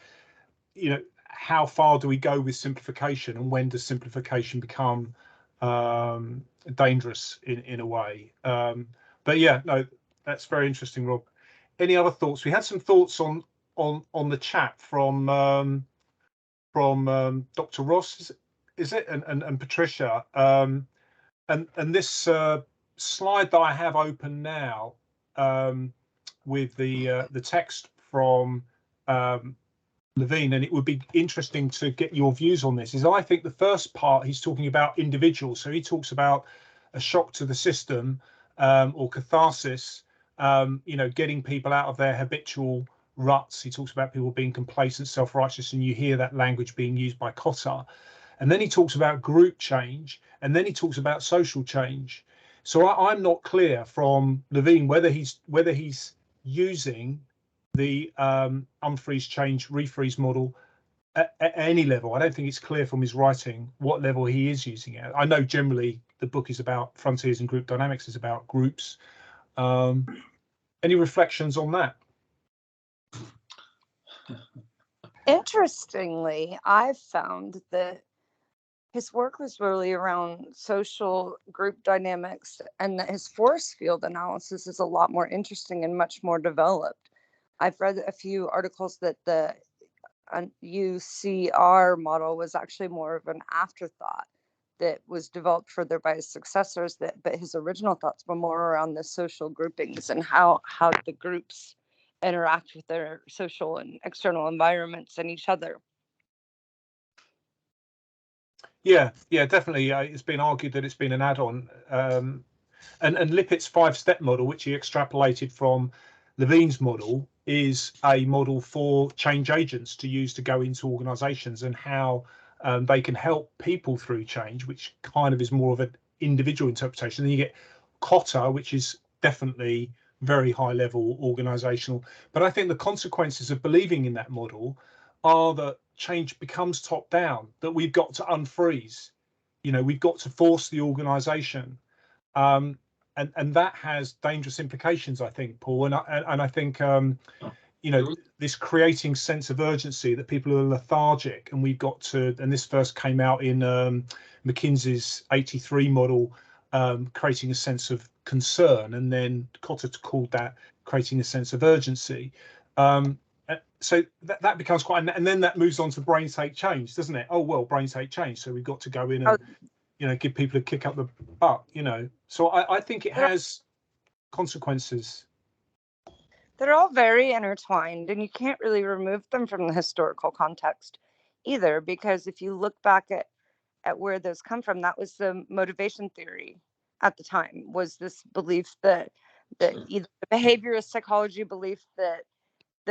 you know, how far do we go with simplification, and when does simplification become dangerous in a way? But yeah, no, that's very interesting, Rob. Any other thoughts? We had some thoughts on the chat from Dr. Ross, is it, and Patricia, and this slide that I have open now, with the text from Levine, and it would be interesting to get your views on this. Is, I think the first part he's talking about individuals, so he talks about a shock to the system, or catharsis, you know, getting people out of their habitual ruts. He talks about people being complacent, self-righteous, and you hear that language being used by Cotter. And then he talks about group change, and then he talks about social change. So I'm not clear from Levine whether he's using the unfreeze, change, refreeze model at any level. I don't think it's clear from his writing what level he is using it. I know generally the book is about frontiers and group dynamics, is about groups. Any reflections on that? Interestingly, I've found that his work was really around social group dynamics, and that his force field analysis is a lot more interesting and much more developed. I've read a few articles that the UCR model was actually more of an afterthought that was developed further by his successors, but his original thoughts were more around the social groupings and how the groups interact with their social and external environments and each other. Yeah, definitely. It's been argued that it's been an add-on. And Lippett's 5-step model, which he extrapolated from Levine's model, is a model for change agents to use to go into organizations and how they can help people through change, which kind of is more of an individual interpretation. Then you get Kotter, which is definitely very high level organizational. But I think the consequences of believing in that model are that change becomes top down, that we've got to unfreeze, we've got to force the organization. And that has dangerous implications, I think, Paul. And I think, this creating sense of urgency, that people are lethargic, and we've got to, and this first came out in McKinsey's 83 model, creating a sense of concern, and then Kotter called that creating a sense of urgency. So that becomes quite, and then that moves on to brain state change, doesn't it? Oh, well, brain state change. So we've got to go in and, give people a kick up the butt, So I think it has consequences. They're all very intertwined, and you can't really remove them from the historical context either, because if you look back at where those come from, that was the motivation theory at the time, was this belief that either the behaviorist psychology belief that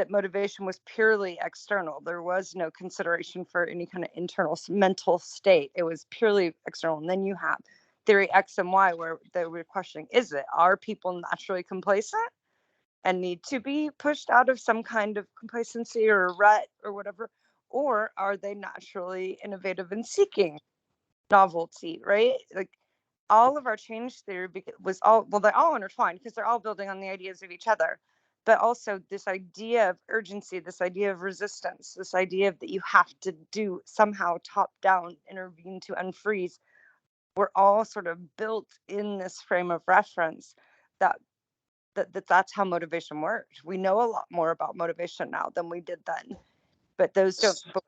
motivation was purely external. There was no consideration for any kind of internal mental state. It was purely external. And then you have theory X and Y, where they were questioning, are people naturally complacent and need to be pushed out of some kind of complacency or rut or whatever? Or are they naturally innovative and seeking novelty, right? Like, all of our change theory was they're all intertwined because they're all building on the ideas of each other. But also this idea of urgency, this idea of resistance, this idea of that you have to do somehow top down intervene to unfreeze, we're all sort of built in this frame of reference that's how motivation works. We know a lot more about motivation now than we did then, but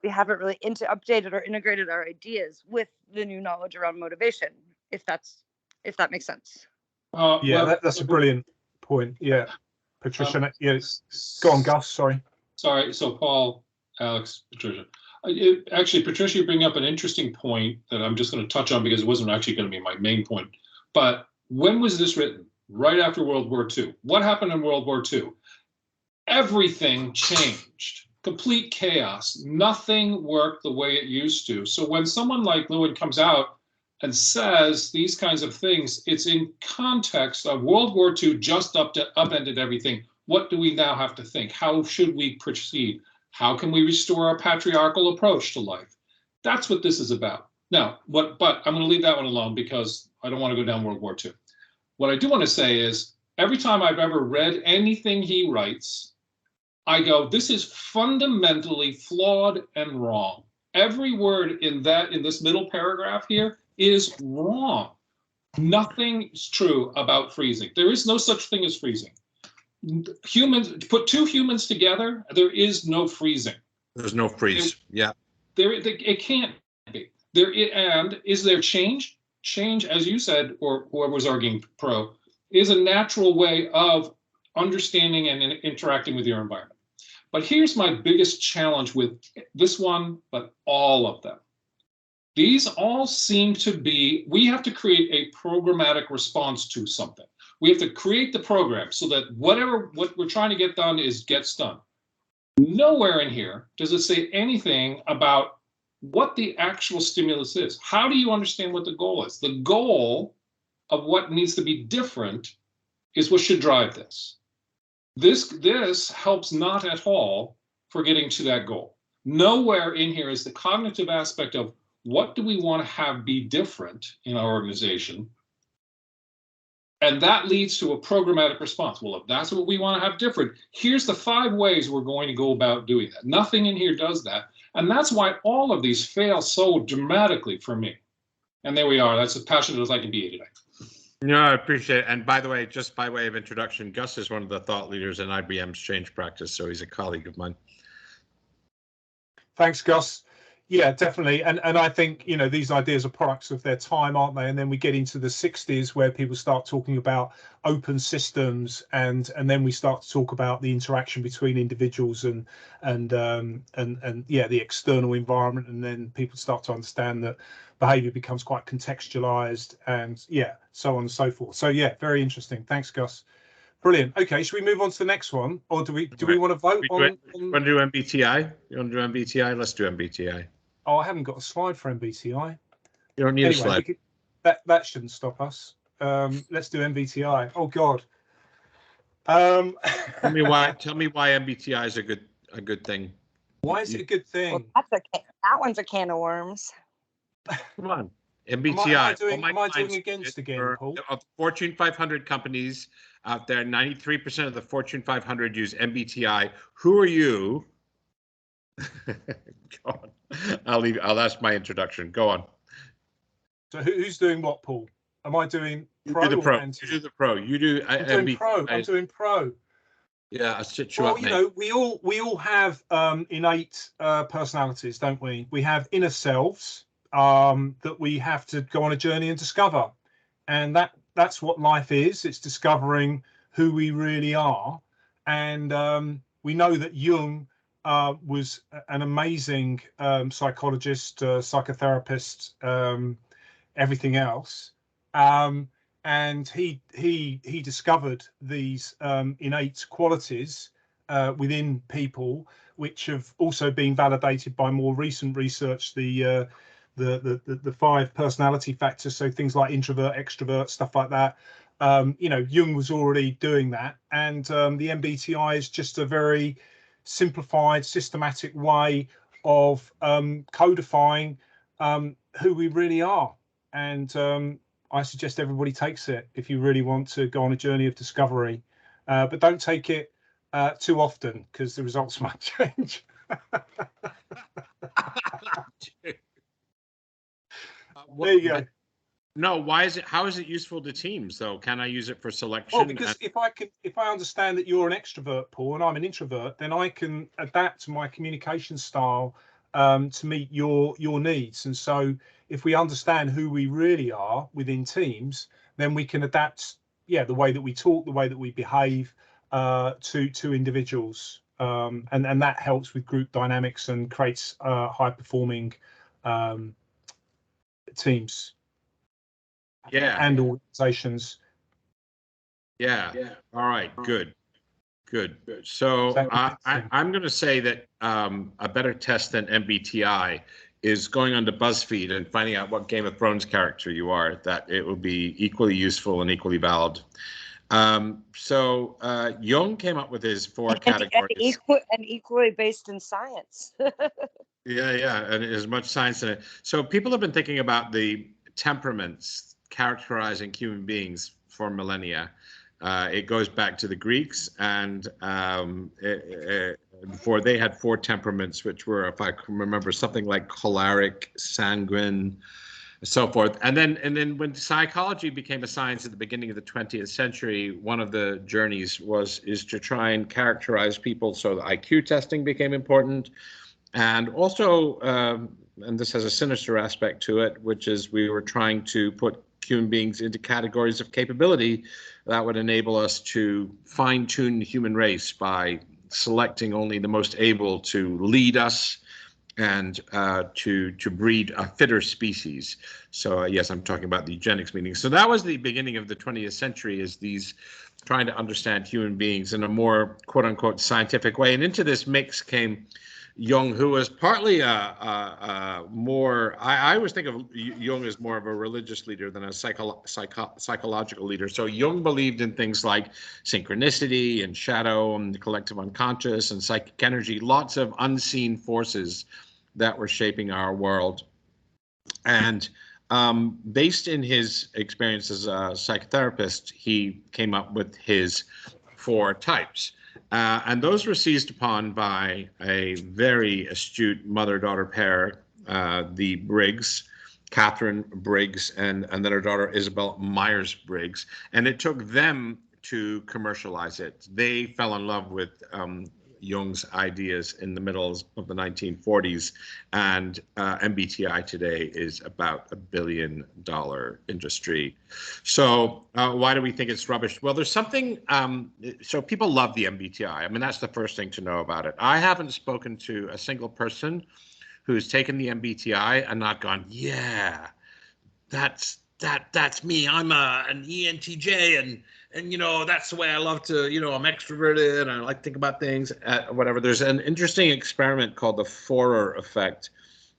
we haven't really updated or integrated our ideas with the new knowledge around motivation, if that makes sense. That's a brilliant point. Yeah. Patricia, yes. Go on, Gus. Sorry. So Paul, Alex, Patricia. Actually, Patricia, you bring up an interesting point that I'm just going to touch on because it wasn't actually going to be my main point. But when was this written? Right after World War II. What happened in World War II? Everything changed. Complete chaos. Nothing worked the way it used to. So when someone like Lewin comes out and says these kinds of things, it's in context of World War II just upended everything. What do we now have to think? How should we proceed? How can we restore our patriarchal approach to life? That's what this is about. Now, but I'm going to leave that one alone because I don't want to go down World War II. What I do want to say is every time I've ever read anything he writes, I go, this is fundamentally flawed and wrong. Every word in this middle paragraph here is wrong. Nothing is true about freezing. There is no such thing as freezing. Put two humans together, there is no freezing. There's no freeze. It can't be. And is there change? Change, as you said, or whoever was arguing pro, is a natural way of understanding and interacting with your environment. But here's my biggest challenge with this one, but all of them. These all seem to be, we have to create a programmatic response to something. We have to create the program so that what we're trying to get done gets done. Nowhere in here does it say anything about what the actual stimulus is. How do you understand what the goal is? The goal of what needs to be different is what should drive this. This helps not at all for getting to that goal. Nowhere in here is the cognitive aspect of what do we want to have be different in our organization? And that leads to a programmatic response. Well, if that's what we want to have different, here's the 5 ways we're going to go about doing that. Nothing in here does that. And that's why all of these fail so dramatically for me. And there we are. That's as passionate as I can be today. No, I appreciate it. And by the way, just by way of introduction, Gus is one of the thought leaders in IBM's change practice, so he's a colleague of mine. Thanks, Gus. Yeah, definitely. And I think, you know, these ideas are products of their time, aren't they? And then we get into the 60s where people start talking about open systems, and then we start to talk about the interaction between individuals and yeah, the external environment. And then people start to understand that behavior becomes quite contextualized, and yeah, so on and so forth. So yeah, very interesting. Thanks, Gus. Brilliant. Okay, should we move on to the next one, or do we want to vote on? Want to do MBTI? You want to do MBTI? Let's do MBTI. Oh, I haven't got a slide for MBTI. You don't need a slide. That shouldn't stop us. Let's do MBTI. Oh God. Tell me why MBTI is a good thing. Why is it a good thing? Well, that one's a can of worms. Come on. MBTI. Am I doing against again, Paul? Of Fortune 500 companies out there, 93% of the Fortune 500 use MBTI. Who are you? Go on. I'll ask my introduction. Go on. So who's doing what, Paul? Am I doing pro? You do the pro. Anti? You do the pro. You do. I'm doing pro. I'm doing pro. Yeah, I'll sit you well, up, you know, we all have innate personalities, don't we? We have inner selves that we have to go on a journey and discover, and that's what life is. It's discovering who we really are, and we know that Jung was an amazing psychologist, psychotherapist, everything else, and he discovered these innate qualities within people, which have also been validated by more recent research. The 5 personality factors, so things like introvert, extrovert, stuff like that. You know, Jung was already doing that, and the MBTI is just a very simplified, systematic way of codifying who we really are. And I suggest everybody takes it if you really want to go on a journey of discovery, but don't take it too often, because the results might change. There you go. No, why is it? How is it useful to teams, though? Can I use it for selection? Well, because if I understand that you're an extrovert, Paul, and I'm an introvert, then I can adapt my communication style to meet your needs. And so, if we understand who we really are within teams, then we can adapt, yeah, the way that we talk, the way that we behave to individuals, and that helps with group dynamics and creates high performing teams. Yeah. And organizations. Yeah. All right. Good. So I'm going to say that a better test than MBTI is going onto BuzzFeed and finding out what Game of Thrones character you are. That it will be equally useful and equally valid. So Jung came up with his 4 categories. And equally based in science. Yeah, and there's much science in it. So people have been thinking about the temperaments characterizing human beings for millennia. It goes back to the Greeks, and before they had 4 temperaments, which were, if I can remember, something like choleric, sanguine, so forth. And then when psychology became a science at the beginning of the 20th century, one of the journeys is to try and characterize people. So the IQ testing became important, and also, and this has a sinister aspect to it, which is we were trying to put human beings into categories of capability that would enable us to fine-tune the human race by selecting only the most able to lead us and to breed a fitter species. So yes, I'm talking about the eugenics meeting. So that was the beginning of the 20th century, is these trying to understand human beings in a more quote unquote scientific way. And into this mix came Jung, who was partly more, I always think of Jung as more of a religious leader than a psychological leader. So Jung believed in things like synchronicity and shadow and the collective unconscious and psychic energy, lots of unseen forces that were shaping our world. And based in his experience as a psychotherapist, he came up with his 4 types. And those were seized upon by a very astute mother-daughter pair, the Briggs, Catherine Briggs, and then her daughter Isabel Myers-Briggs. And it took them to commercialize it. They fell in love with Jung's ideas in the middle of the 1940s, and MBTI today is about $1 billion industry. So why do we think it's rubbish? Well, there's something, so people love the MBTI. I mean, that's the first thing to know about it. I haven't spoken to a single person who's taken the MBTI and not gone, yeah, that's me. I'm an ENTJ, and that's the way I love to, I'm extroverted and I like to think about things, whatever. There's an interesting experiment called the Forer effect,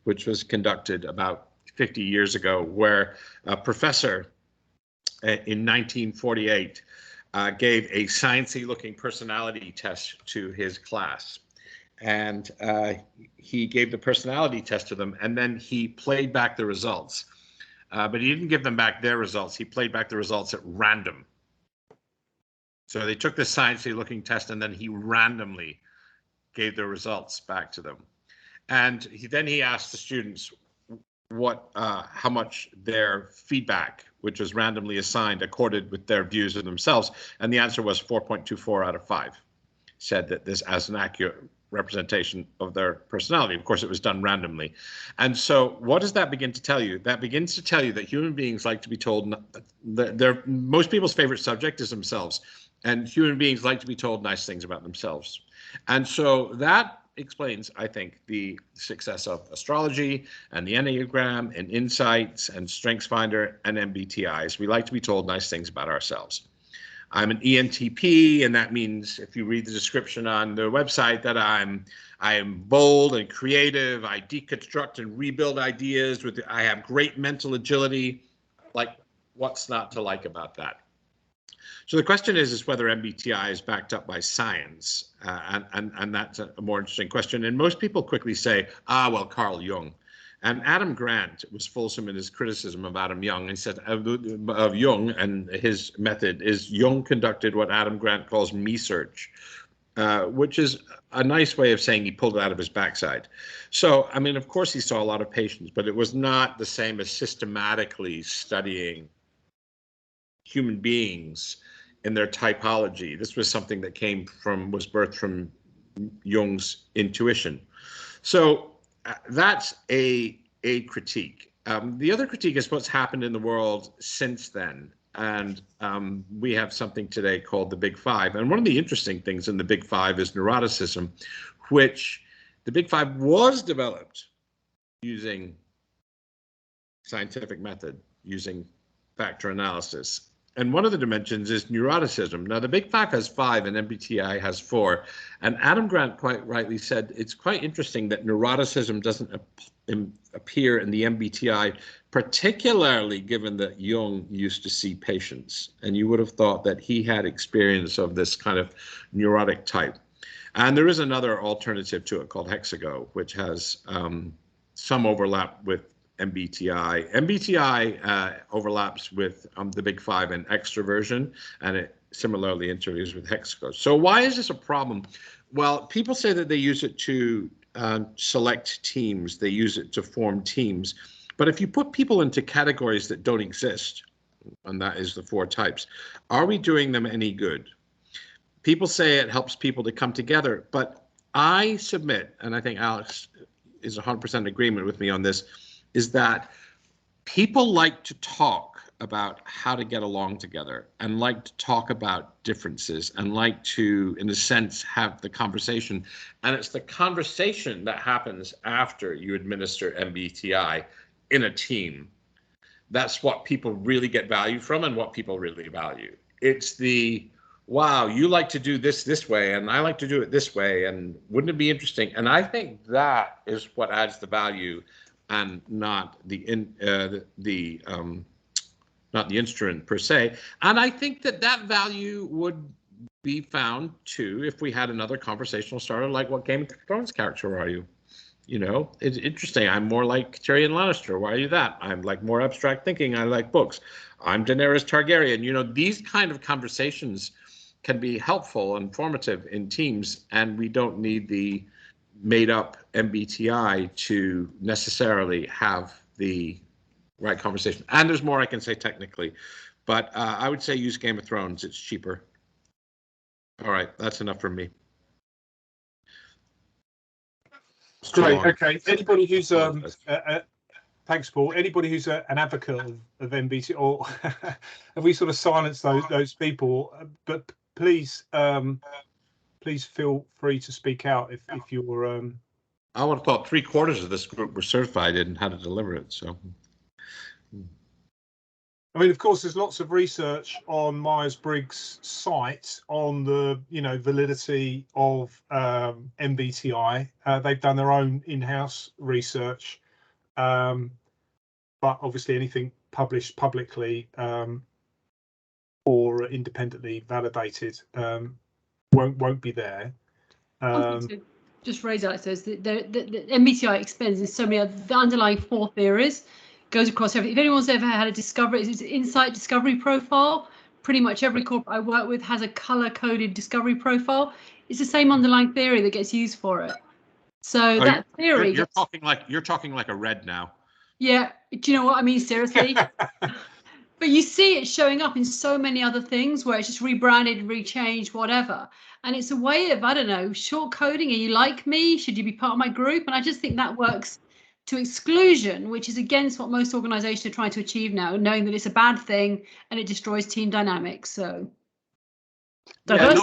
which was conducted about 50 years ago, where a professor in 1948 gave a sciencey looking personality test to his class. And he gave the personality test to them, and then he played back the results. But he didn't give them back their results. He played back the results at random. So they took this sciencey looking test, and then he randomly gave the results back to them. And then he asked the students how much their feedback, which was randomly assigned, accorded with their views of themselves. And the answer was 4.24 out of 5 said that this as an accurate representation of their personality. Of course, it was done randomly. And so what does that begin to tell you? That begins to tell you that human beings like to be told, most people's favorite subject is themselves. And human beings like to be told nice things about themselves. And so that explains, I think, the success of astrology and the Enneagram and Insights and StrengthsFinder and MBTIs. We like to be told nice things about ourselves. I'm an ENTP, and that means, if you read the description on the website, that I am bold and creative. I deconstruct and rebuild ideas. I have great mental agility. Like, what's not to like about that? So the question is whether MBTI is backed up by science, and that's a more interesting question. And most people quickly say, well, Carl Jung. And Adam Grant was fulsome in his criticism of Adam Jung. He said of Jung and his method is Jung conducted what Adam Grant calls me-search, which is a nice way of saying he pulled it out of his backside. So, I mean, of course, he saw a lot of patients, but it was not the same as systematically studying human beings in their typology. This was something that was birthed from Jung's intuition. So that's a critique. The other critique is what's happened in the world since then. And we have something today called the Big Five. And one of the interesting things in the Big Five is neuroticism, which the Big Five was developed using scientific method, using factor analysis. And one of the dimensions is neuroticism. Now, the Big Five has 5 and MBTI has 4. And Adam Grant quite rightly said it's quite interesting that neuroticism doesn't appear in the MBTI, particularly given that Jung used to see patients. And you would have thought that he had experience of this kind of neurotic type. And there is another alternative to it called Hexago, which has some overlap with MBTI. MBTI overlaps with the Big Five in extroversion, and it similarly interferes with Hexago. So why is this a problem? Well, people say that they use it to select teams. They use it to form teams. But if you put people into categories that don't exist, and that is the 4 types, are we doing them any good? People say it helps people to come together, but I submit, and I think Alex is 100% in agreement with me on this, is that people like to talk about how to get along together and like to talk about differences and like to, in a sense, have the conversation. And it's the conversation that happens after you administer MBTI in a team. That's what people really get value from and what people really value. It's the, wow, you like to do this way and I like to do it this way, and wouldn't it be interesting? And I think that is what adds the value, and not the instrument per se. And I think that value would be found too if we had another conversational starter like, what Game of Thrones character are you? You know, it's interesting. I'm more like Tyrion Lannister. Why are you that? I'm like more abstract thinking. I like books. I'm Daenerys Targaryen. You know, these kind of conversations can be helpful and formative in teams, and we don't need the made up MBTI to necessarily have the right conversation. And there's more I can say technically, but I would say use Game of Thrones. It's cheaper. All right, that's enough for me. Great. Okay. Anybody who's thanks, Paul. Anybody who's an advocate of MBT, or have we sort of silenced those people? But please, please feel free to speak out if you're. I would have thought 3/4 of this group were certified in how to deliver it. So. I mean, of course, there's lots of research on Myers-Briggs' site on the, validity of MBTI. They've done their own in-house research, but obviously anything published publicly or independently validated won't be there. Just raise that, says the MBTI extends in so many other, the underlying 4 theories. Goes across everything. If anyone's ever had a discovery, it's an insight discovery profile. Pretty much every corporate I work with has a color-coded discovery profile. It's the same underlying theory that gets used for it. So that theory. You're talking like a red now. Yeah. Do you know what I mean? Seriously. But you see it showing up in so many other things where it's just rebranded, rechanged, whatever. And it's a way of, I don't know, short coding. Are you like me? Should you be part of my group? And I just think that works to exclusion, which is against what most organizations are trying to achieve now, knowing that it's a bad thing and it destroys team dynamics. So somebody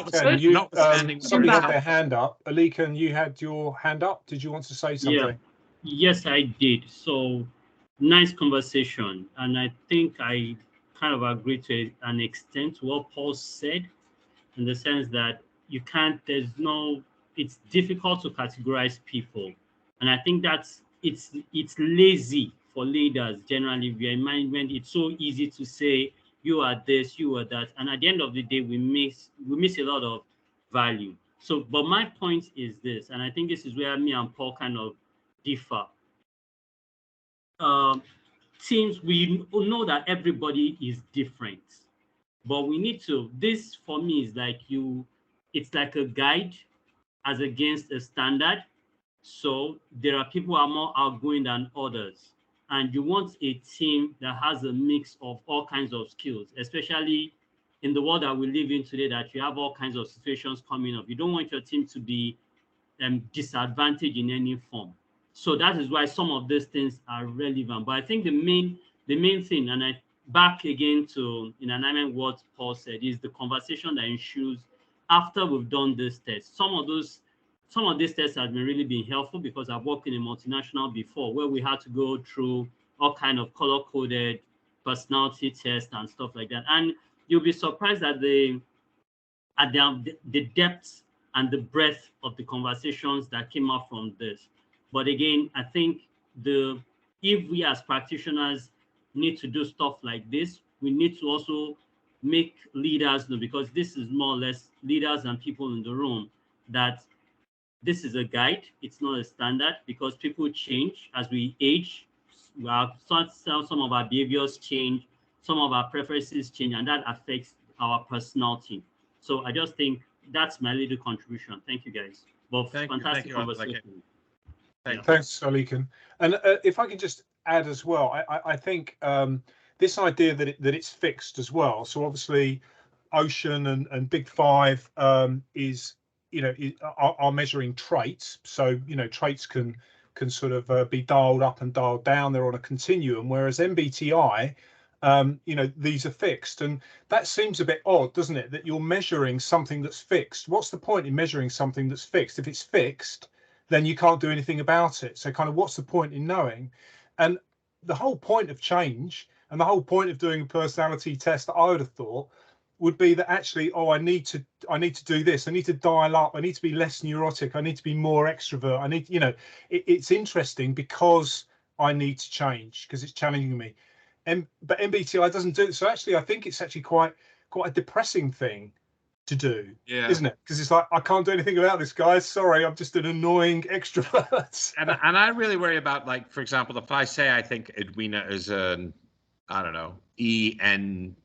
had their hand up. Alikan, you had your hand up. Did you want to say something? Yeah. Yes, I did. So nice conversation. And I think I kind of agree to an extent to what Paul said, in the sense that it's difficult to categorize people. And I think it's lazy for leaders generally. We are in management, it's so easy to say you are this, you are that, and at the end of the day we miss a lot of value. So, but my point is this, and I think this is where me and Paul kind of differ. Teams, we know that everybody is different, but we need to, this for me is like it's like a guide as against a standard. So there are people who are more outgoing than others. And you want a team that has a mix of all kinds of skills, especially in the world that we live in today, that you have all kinds of situations coming up. You don't want your team to be disadvantaged in any form. So that is why some of these things are relevant. But I think the main thing, and I back again to in alignment what Paul said, is the conversation that ensues after we've done this test. Some of these tests have really been helpful because I've worked in a multinational before where we had to go through all kind of color-coded personality tests and stuff like that. And you'll be surprised at the depth and the breadth of the conversations that came out from this. But again, I think if we as practitioners need to do stuff like this, we need to also make leaders know, because this is more or less leaders and people in the room, that this is a guide. It's not a standard, because people change as we age. Some of our behaviors change, some of our preferences change, and that affects our personality. So I just think that's my little contribution. Thank you, guys. Both fantastic conversation. Thanks, Alikan. And if I can just add as well, I think this idea that it's fixed as well. So obviously, Ocean and Big Five is, are measuring traits. So traits can sort of be dialed up and dialed down. They're on a continuum, whereas MBTI, these are fixed, and that seems a bit odd, doesn't it? That you're measuring something that's fixed. What's the point in measuring something that's fixed? If it's fixed, then you can't do anything about it. So kind of what's the point in knowing? And the whole point of change and the whole point of doing a personality test, I would have thought, would be that actually, I need to do this. I need to dial up. I need to be less neurotic. I need to be more extrovert. I need, it's interesting because I need to change, because it's challenging me. But MBTI doesn't do it. So actually, I think it's actually quite a depressing thing to do, isn't it? Because it's like, I can't do anything about this, guys. Sorry, I'm just an annoying extrovert. and I really worry about, like, for example, if I say I think Edwina is an, I don't know, ENFP,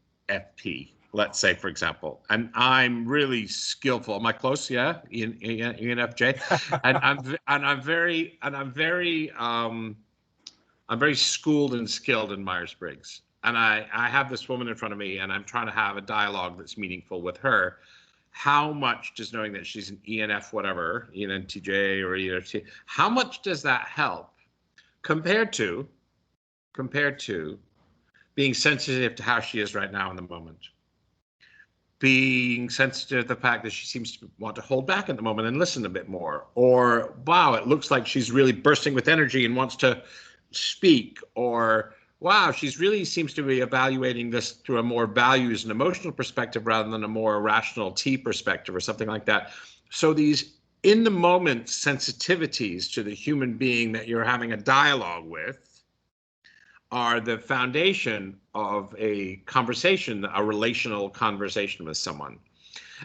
let's say, for example, and I'm really skillful. Am I close? Yeah, ENFJ, and I'm very schooled and skilled in Myers-Briggs. And I have this woman in front of me, and I'm trying to have a dialogue that's meaningful with her. how much does knowing that she's an ENF whatever, ENTJ or ENFT, how much does that help compared to being sensitive to how she is right now in the moment? Being sensitive to the fact that she seems to want to hold back at the moment and listen a bit more. Or, wow, it looks like she's really bursting with energy and wants to speak. Or, wow, she's really seems to be evaluating this through a more values and emotional perspective rather than a more rational T perspective or something like that. So these in the moment sensitivities to the human being that you're having a dialogue with are the foundation of a conversation, a relational conversation with someone.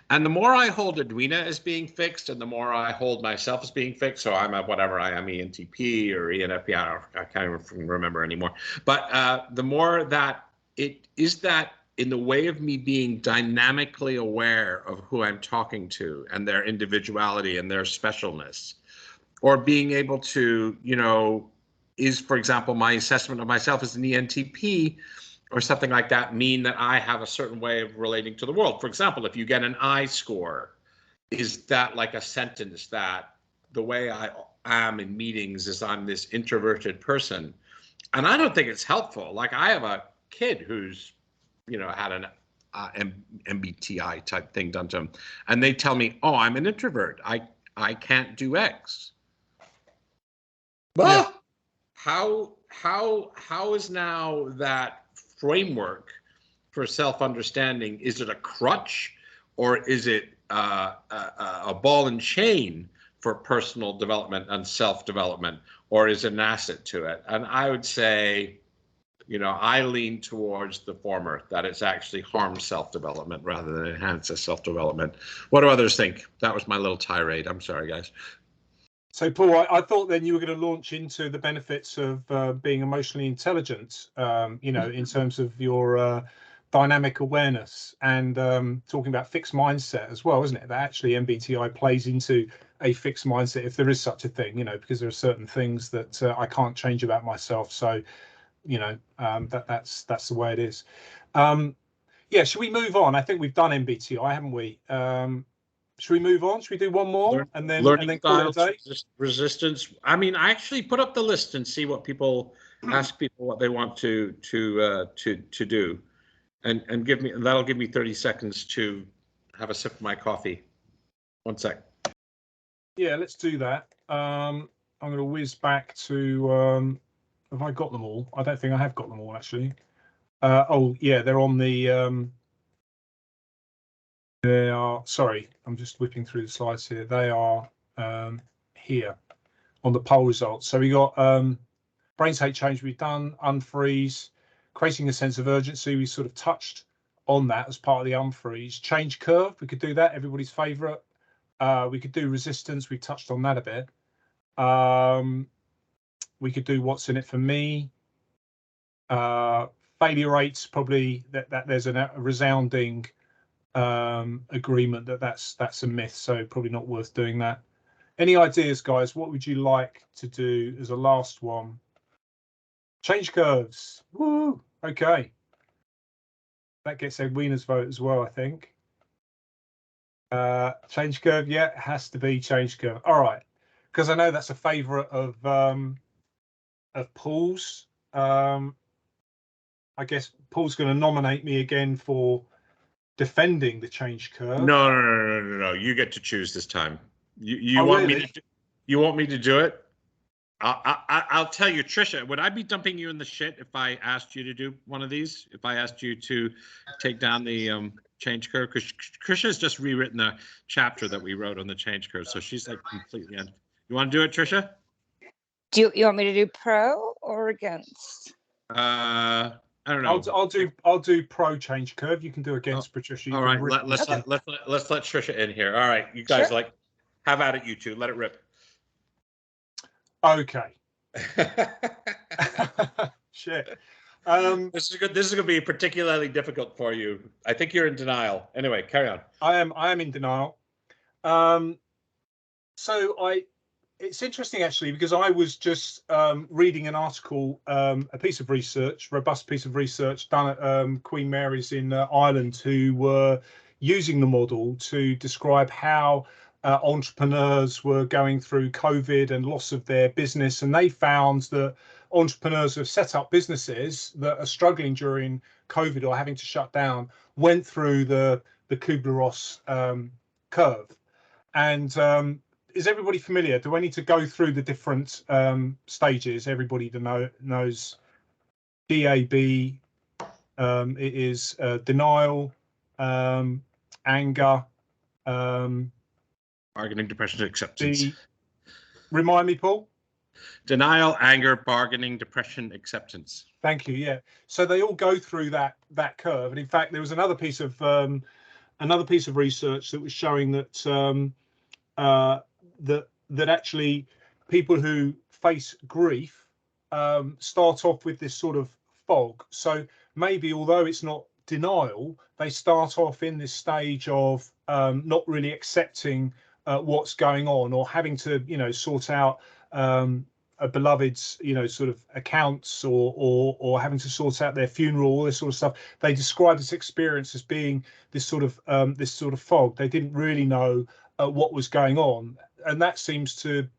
And the more I hold Edwina as being fixed and the more I hold myself as being fixed, so I'm a whatever I am, ENTP or ENFP, I can't even remember anymore. But the more that it is that in the way of me being dynamically aware of who I'm talking to and their individuality and their specialness, or being able to, is, for example, my assessment of myself as an ENTP or something like that mean that I have a certain way of relating to the world? For example, if you get an I score, is that like a sentence that the way I am in meetings is I'm this introverted person? And I don't think it's helpful. Like I have a kid who's, had an MBTI type thing done to him, and they tell me, oh, I'm an introvert. I can't do X. Well, how is now that framework for self-understanding? Is it a crutch, or is it a ball and chain for personal development and self-development, or is it an asset to it? And I would say, I lean towards the former, that it's actually harms self-development rather than enhances self-development. What do others think? That was my little tirade. I'm sorry, guys. So, Paul, I thought then you were going to launch into the benefits of being emotionally intelligent, in terms of your dynamic awareness and talking about fixed mindset as well, isn't it? That actually MBTI plays into a fixed mindset, if there is such a thing, because there are certain things that I can't change about myself. So, that's the way it is. Yeah, should we move on? I think we've done MBTI, haven't we? Should we move on? Should we do one more and then call it a day? Resistance. I mean, I actually put up the list and see what people ask people what they want to do, and give me, that'll give me 30 seconds to have a sip of my coffee. One sec. Yeah, let's do that. I'm going to whiz back to. Have I got them all? I don't think I have got them all actually. Oh yeah, they're on the. They are, sorry, I'm just whipping through the slides here. They are here on the poll results. So we got brain state change, we've done unfreeze, creating a sense of urgency. We sort of touched on that as part of the unfreeze. Change curve, we could do that, everybody's favorite. We could do resistance, we touched on that a bit. We could do what's in it for me. Failure rates, probably that there's a resounding agreement that's a myth, so probably not worth doing that. Any ideas, guys? What would you like to do as a last one? Change curves. Woo! Okay, that gets Edwina's vote as well, I think. Change curve, yeah, it has to be change curve. All right, because I know that's a favourite of Paul's. I guess Paul's going to nominate me again for defending the change curve. No. You get to choose this time. You want really? Me to? You want me to do it? I'll tell you, Trisha. Would I be dumping you in the shit if I asked you to do one of these? If I asked you to take down the change curve? Because Trisha's just rewritten the chapter that we wrote on the change curve, so she's like completely. You want to do it, Trisha? Do you want me to do pro or against? I don't know. I'll do pro change curve. You can do against, Patricia. All right, let's let Trisha in here. All right, you guys, sure. Have at it, you two. Let it rip. Okay. Shit. This is good. This is going to be particularly difficult for you. I think you're in denial. Anyway, carry on. I am in denial. It's interesting actually, because I was just reading an article, a piece of research, robust piece of research done at Queen Mary's in Ireland, who were using the model to describe how entrepreneurs were going through COVID and loss of their business, and they found that entrepreneurs who have set up businesses that are struggling during COVID or having to shut down went through the Kubler-Ross curve. And is everybody familiar? Do I need to go through the different stages? Everybody knows DAB. It is denial, anger, bargaining, depression, acceptance. Remind me, Paul. Denial, anger, bargaining, depression, acceptance. Thank you. Yeah. So they all go through that curve, and in fact, there was another piece of research that was showing that that actually people who face grief start off with this sort of fog. So maybe although it's not denial, they start off in this stage of not really accepting what's going on, or having to, sort out a beloved's, sort of accounts, or having to sort out their funeral, all this sort of stuff. They describe this experience as being this sort of fog. They didn't really know what was going on, and that seems to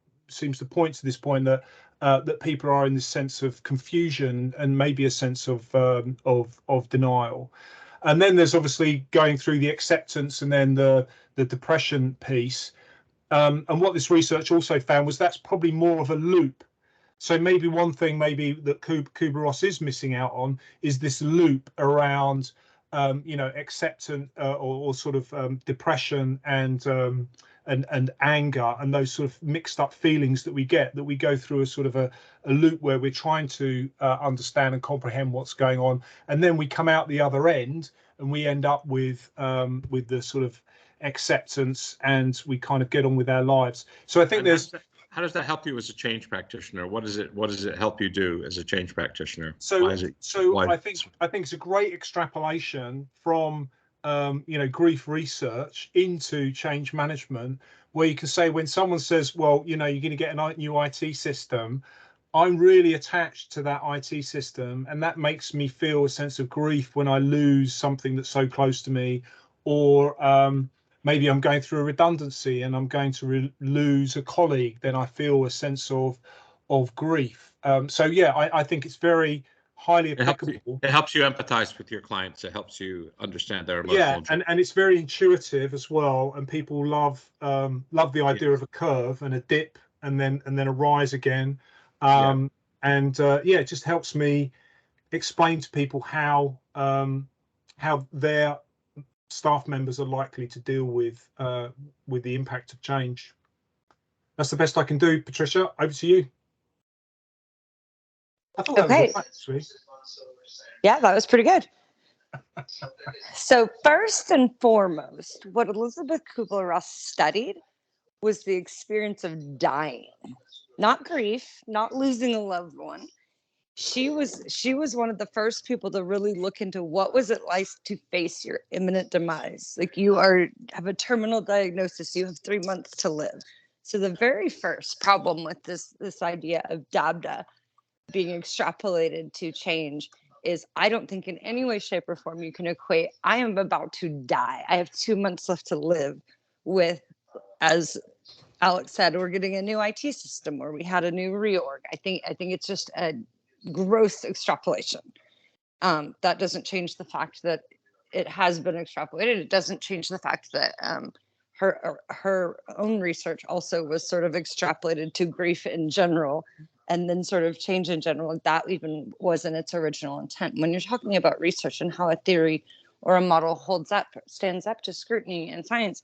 point to this point that that people are in this sense of confusion and maybe a sense of denial. And then there's obviously going through the acceptance and then the depression piece. And what this research also found was that's probably more of a loop. So maybe one thing that Kubler-Ross is missing out on is this loop around, acceptance or sort of depression and anger, and those sort of mixed up feelings that we go through a sort of a loop where we're trying to understand and comprehend what's going on, and then we come out the other end and we end up with the sort of acceptance, and we kind of get on with our lives. So I think how does that help you as a change practitioner? What does it help you do as a change practitioner? I think it's a great extrapolation from grief research into change management, where you can say, when someone says, well, you're going to get a new IT system, I'm really attached to that IT system, and that makes me feel a sense of grief when I lose something that's so close to me, or maybe I'm going through a redundancy and I'm going to lose a colleague, then I feel a sense of grief. So yeah, I think it's very highly applicable. It helps you empathize with your clients. It helps you understand their emotional. Yeah, and it's very intuitive as well. And people love the idea of a curve and a dip and then a rise again. It just helps me explain to people how their staff members are likely to deal with the impact of change. That's the best I can do. Patricia, over to you. I thought that was right, actually. Yeah, that was pretty good. So first and foremost, what Elizabeth Kubler-Ross studied was the experience of dying, not grief, not losing a loved one. She was one of the first people to really look into what was it like to face your imminent demise. Like, you have a terminal diagnosis, you have 3 months to live. So the very first problem with this idea of DABDA being extrapolated to change is, I don't think in any way, shape, or form you can equate I am about to die, I have 2 months left to live, with, as Alex said, we're getting a new IT system, or we had a new reorg. I think it's just a gross extrapolation. That doesn't change the fact that it has been extrapolated. It doesn't change the fact that her own research also was sort of extrapolated to grief in general, and then sort of change in general. That even wasn't its original intent. When you're talking about research and how a theory or a model stands up to scrutiny in science,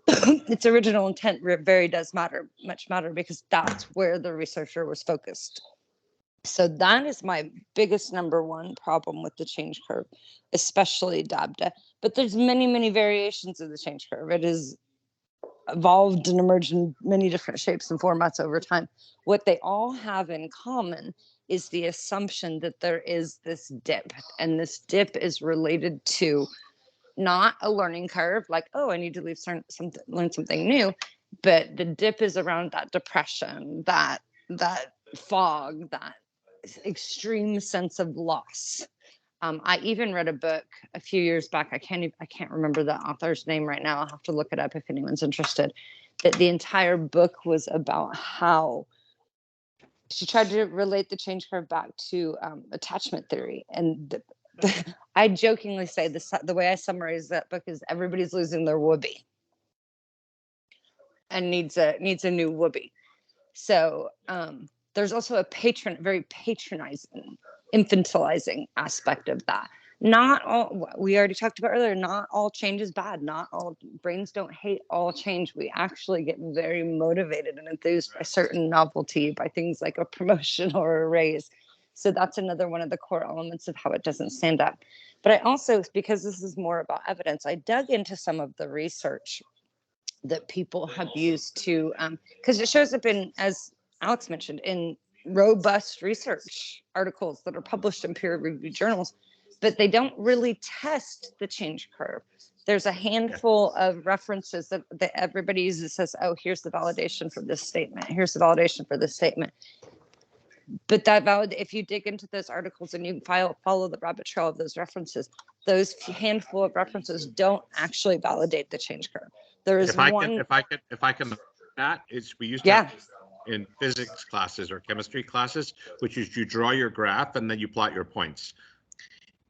its original intent very does much matter, because that's where the researcher was focused. So that is my biggest number one problem with the change curve, especially DABDA. But there's many, many variations of the change curve. It has evolved and emerged in many different shapes and formats over time. What they all have in common is the assumption that there is this dip, and this dip is related to not a learning curve, like, oh, I need to learn something new, but the dip is around that depression, that fog, that extreme sense of loss. I even read a book a few years back. I can't remember the author's name right now. I'll have to look it up if anyone's interested. That the entire book was about how she tried to relate the change curve back to attachment theory. And I jokingly say the way I summarize that book is everybody's losing their whoopee and needs a new whoopee. So there's also a very patronizing, infantilizing aspect of that. Not all, we already talked about earlier, not all change is bad. Not all brains don't hate all change. We actually get very motivated and enthused by certain novelty, by things like a promotion or a raise. So that's another one of the core elements of how it doesn't stand up. But I also, because this is more about evidence, I dug into some of the research that people have used to, because it shows up in, as Alex mentioned, in robust research articles that are published in peer-reviewed journals, but they don't really test the change curve. There's a handful of references that everybody uses, says, oh, here's the validation for this statement. Here's the validation for this statement. But if you dig into those articles and you follow the rabbit trail of those references, those handful of references don't actually validate the change curve. There is one. If I can, that is, we used to have in physics classes or chemistry classes, which is you draw your graph and then you plot your points.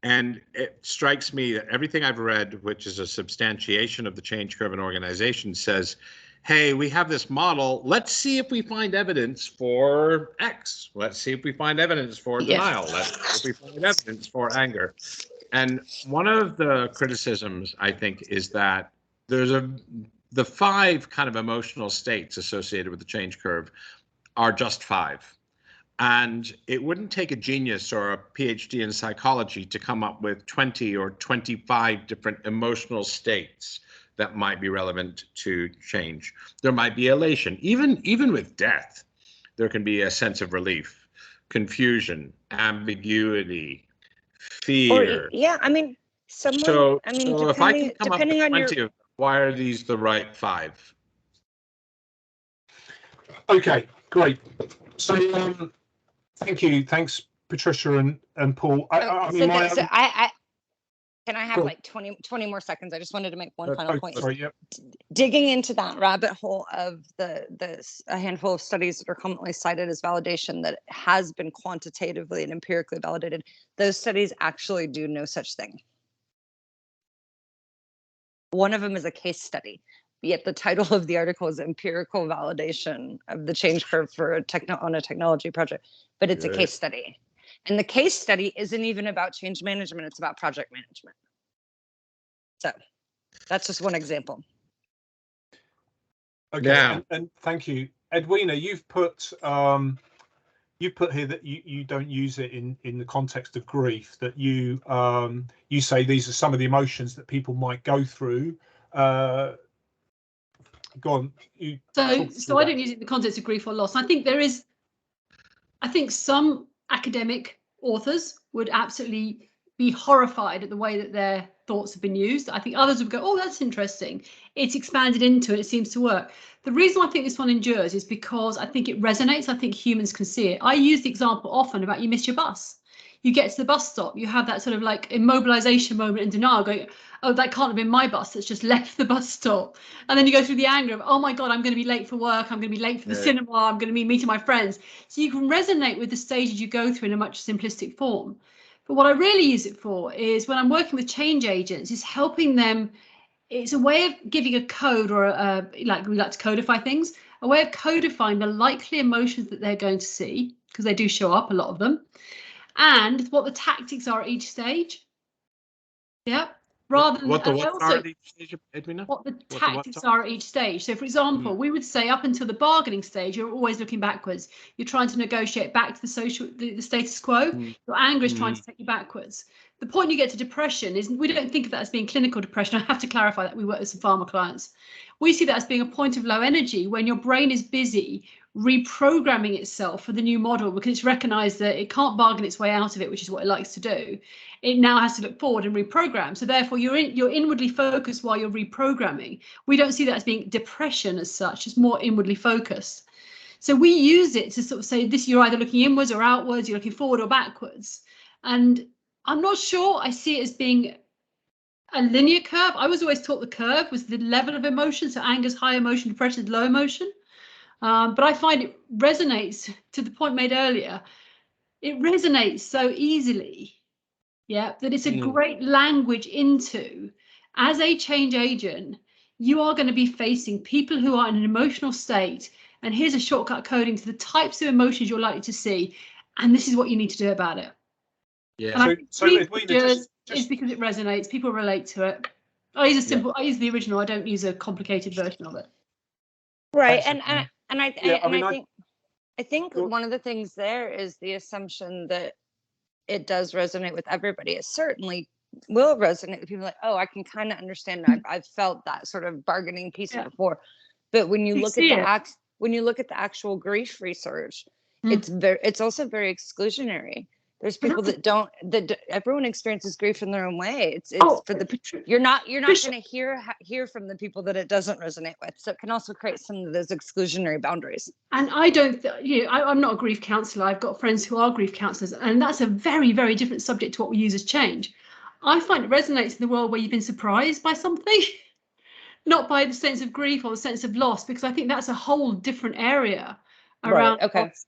And it strikes me that everything I've read, which is a substantiation of the change curve in organizations, says, hey, we have this model. Let's see if we find evidence for X. Let's see if we find evidence for denial. Let's see if we find evidence for anger. And one of the criticisms, I think, is that there's the 5 kind of emotional states associated with the change curve are just 5. And it wouldn't take a genius or a PhD in psychology to come up with 20 or 25 different emotional states that might be relevant to change. There might be elation. Even with death, there can be a sense of relief, confusion, ambiguity, fear. Or, I mean, so if I can come up with 20 of, why are these the right 5? Okay, great. So thanks Patricia and Paul. Can I have like 20 more seconds? I just wanted to make one final point. Sorry, yep. Digging into that rabbit hole of a handful of studies that are commonly cited as validation that has been quantitatively and empirically validated, those studies actually do no such thing. One of them is a case study, yet the title of the article is Empirical Validation of the Change Curve for on a Technology Project, but it's a case study. And the case study isn't even about change management, it's about project management. So that's just one example. Okay, yeah. And thank you. Edwina, you've put here that you don't use it in the context of grief, that you say these are some of the emotions that people might go through. Go on. So I don't use it in the context of grief or loss. I think some academic authors would absolutely be horrified at the way that their thoughts have been used. I think others would go, oh, that's interesting. It's expanded into it. It seems to work. The reason I think this one endures is because I think it resonates. I think humans can see it. I use the example often about you missed your bus. You get to the bus stop, you have that sort of like immobilization moment in denial going, oh, that can't have been my bus, that's just left the bus stop. And then you go through the anger of, oh my God, I'm going to be late for work, I'm going to be late for the cinema, I'm going to be meeting my friends. So you can resonate with the stages you go through in a much simplistic form. But what I really use it for is when I'm working with change agents, is helping them. It's a way of giving a code, or like we like to codify things, a way of codifying the likely emotions that they're going to see, because they do show up, a lot of them, and what the tactics are at each stage. Yeah. Rather than what the tactics are at each stage. So for example, we would say up until the bargaining stage, you're always looking backwards. You're trying to negotiate back to the status quo. Your anger is trying to take you backwards. The point you get to depression is, we don't think of that as being clinical depression. I have to clarify that. We work with some pharma clients. We see that as being a point of low energy when your brain is busy reprogramming itself for the new model, because it's recognized that it can't bargain its way out of it, which is what it likes to do. It now has to look forward and reprogram. So therefore you're inwardly focused while you're reprogramming. We don't see that as being depression as such. It's more inwardly focused. So we use it to sort of say this, you're either looking inwards or outwards, you're looking forward or backwards. And I'm not sure I see it as being a linear curve. I was always taught the curve was the level of emotion. So anger's high emotion, depression is low emotion. But I find it resonates, to the point made earlier, it resonates so easily, yeah, that it's a great language into, as a change agent, you are going to be facing people who are in an emotional state, and here's a shortcut coding to the types of emotions you're likely to see, and this is what you need to do about it. Yeah. And So Edwina, is because it resonates, people relate to it. I use a simple, I use the original, I don't use a complicated version of it. Right. Thanks, I think one of the things there is the assumption that it does resonate with everybody. It certainly will resonate with people like, oh, I can kind of understand. I've felt that sort of bargaining piece before. But when you look at the actual grief research, it's also very exclusionary. There's people that everyone experiences grief in their own way. It's for the you're not going to hear from the people that it doesn't resonate with. So it can also create some of those exclusionary boundaries. And I don't, I'm not a grief counsellor. I've got friends who are grief counsellors, and that's a very, very different subject to what we use as change. I find it resonates in the world where you've been surprised by something, not by the sense of grief or the sense of loss, because I think that's a whole different area around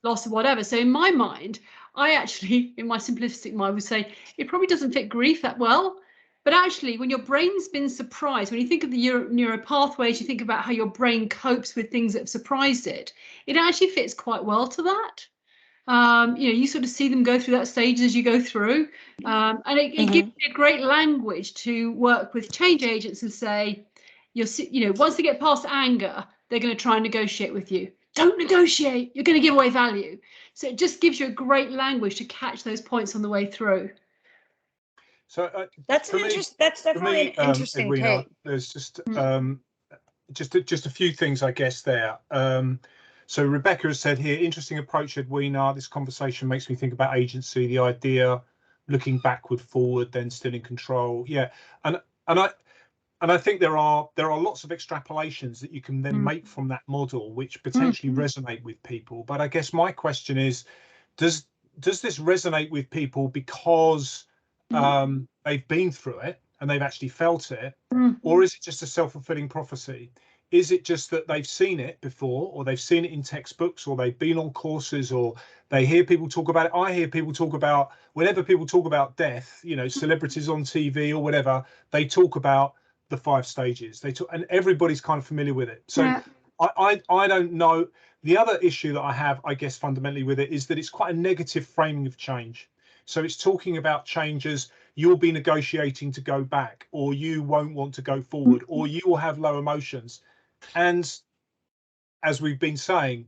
loss or whatever. So in my mind, I actually, in my simplistic mind, would say it probably doesn't fit grief that well. But actually, when your brain's been surprised, when you think of the neuro pathways, you think about how your brain copes with things that have surprised it, it actually fits quite well to that. You sort of see them go through that stage as you go through. And it gives you a great language to work with change agents and say, once they get past anger, they're going to try and negotiate with you. Don't negotiate, you're going to give away value. So it just gives you a great language to catch those points on the way through. So that's definitely an interesting Edwina, take. there's just a few things, I guess, there. So Rebecca has said here, interesting approach, Edwina. This conversation makes me think about agency, the idea, looking backward, forward, then still in control. Yeah, and I think there are lots of extrapolations that you can then make from that model, which potentially resonate with people. But I guess my question is, does this resonate with people because they've been through it and they've actually felt it, or is it just a self-fulfilling prophecy? Is it just that they've seen it before, or they've seen it in textbooks, or they've been on courses, or they hear people talk about it? I hear people talk about, whenever people talk about death, celebrities on TV or whatever, they talk about the 5 stages. And everybody's kind of familiar with it. So I don't know. The other issue that I have, I guess, fundamentally with it is that it's quite a negative framing of change. So it's talking about changes. You'll be negotiating to go back, or you won't want to go forward, or you will have low emotions. And as we've been saying,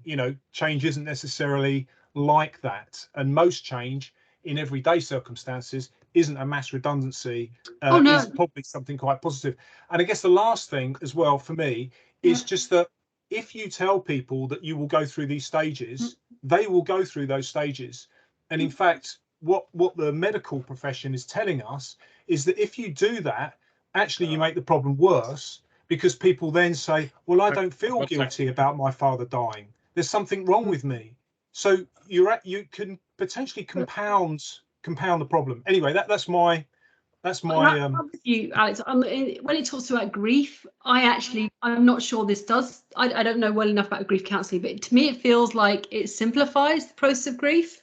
change isn't necessarily like that. And most change in everyday circumstances isn't a mass redundancy, is probably something quite positive. And I guess the last thing as well for me is just that if you tell people that you will go through these stages, they will go through those stages. And in fact, what the medical profession is telling us is that if you do that, actually you make the problem worse, because people then say, well, I don't feel guilty about my father dying. There's something wrong with me. So you can potentially compound the problem. Anyway, that's my I'm with you, Alex. When it talks about grief, I'm not sure this does. I don't know well enough about grief counselling, but to me it feels like it simplifies the process of grief.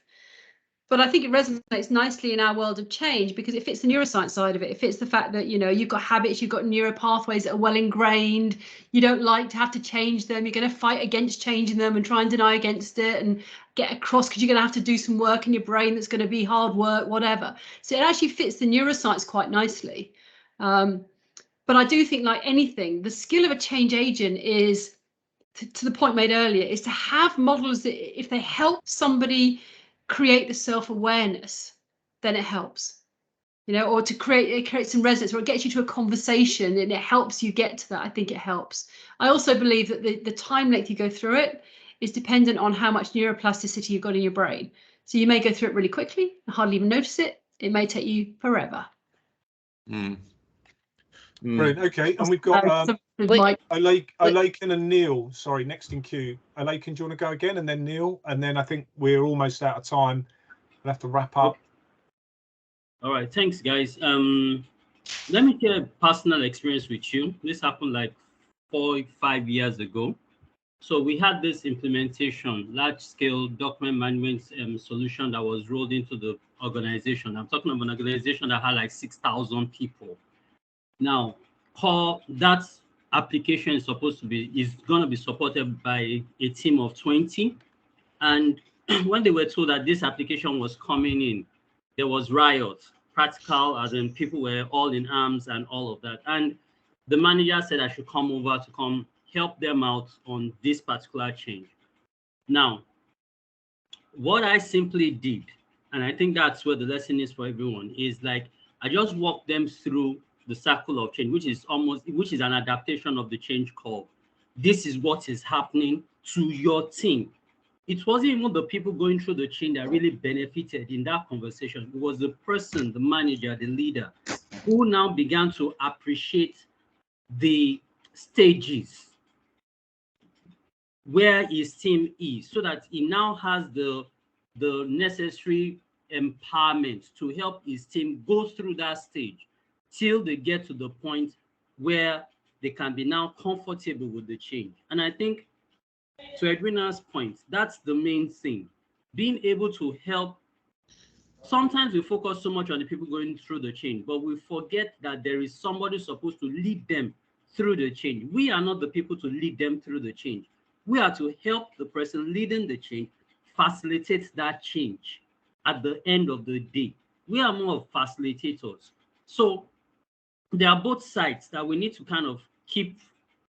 But I think it resonates nicely in our world of change because it fits the neuroscience side of it. It fits the fact that, you've got habits, you've got neuro pathways that are well ingrained. You don't like to have to change them. You're going to fight against changing them and try and deny against it and get across because you're going to have to do some work in your brain that's going to be hard work, whatever. So it actually fits the neuroscience quite nicely. But I do think, like anything, the skill of a change agent is, to the point made earlier, is to have models that if they help somebody create the self-awareness, then it helps, or to create some resonance, or it gets you to a conversation and it helps you get to that. I think it helps. I also believe that the time length you go through it is dependent on how much neuroplasticity you've got in your brain. So you may go through it really quickly and hardly even notice it. It may take you forever. Brilliant. Okay, and we've got Alaken and Neil. Sorry, next in queue. Alaken, do you want to go again, and then Neil, and then I think we're almost out of time. We'll have to wrap up. All right, thanks, guys. Let me share a personal experience with you. This happened like 4 or 5 years ago. So we had this implementation, large-scale document management solution that was rolled into the organization. I'm talking about an organization that had like 6,000 people. Now, that application is going to be supported by a team of 20. And when they were told that this application was coming in, there was riot, practical, as in people were all in arms and all of that. And the manager said I should come over to come help them out on this particular change. Now, what I simply did, and I think that's where the lesson is for everyone, is like I just walked them through the circle of change, which is an adaptation of the change curve. This is what is happening to your team. It wasn't even the people going through the change that really benefited in that conversation. It was the person, the manager, the leader, who now began to appreciate the stages where his team is, so that he now has the necessary empowerment to help his team go through that stage till they get to the point where they can be now comfortable with the change. And I think, to Edwina's point, that's the main thing. Being able to help. Sometimes we focus so much on the people going through the change, but we forget that there is somebody supposed to lead them through the change. We are not the people to lead them through the change. We are to help the person leading the change facilitate that change at the end of the day. We are more of facilitators. So there are both sides that we need to kind of keep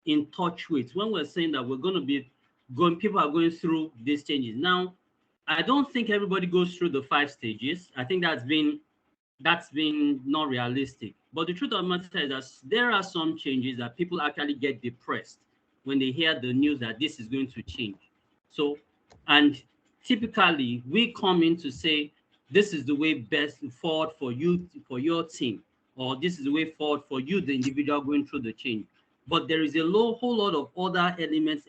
in touch with when we're saying that we're going to be people are going through these changes. Now, I don't think everybody goes through the 5 stages. I think that's been not realistic. But the truth of the matter is that there are some changes that people actually get depressed when they hear the news that this is going to change. So, and typically we come in to say, this is the way best forward for you, for your team, or this is the way forward for you, the individual going through the change. But there is a whole lot of other elements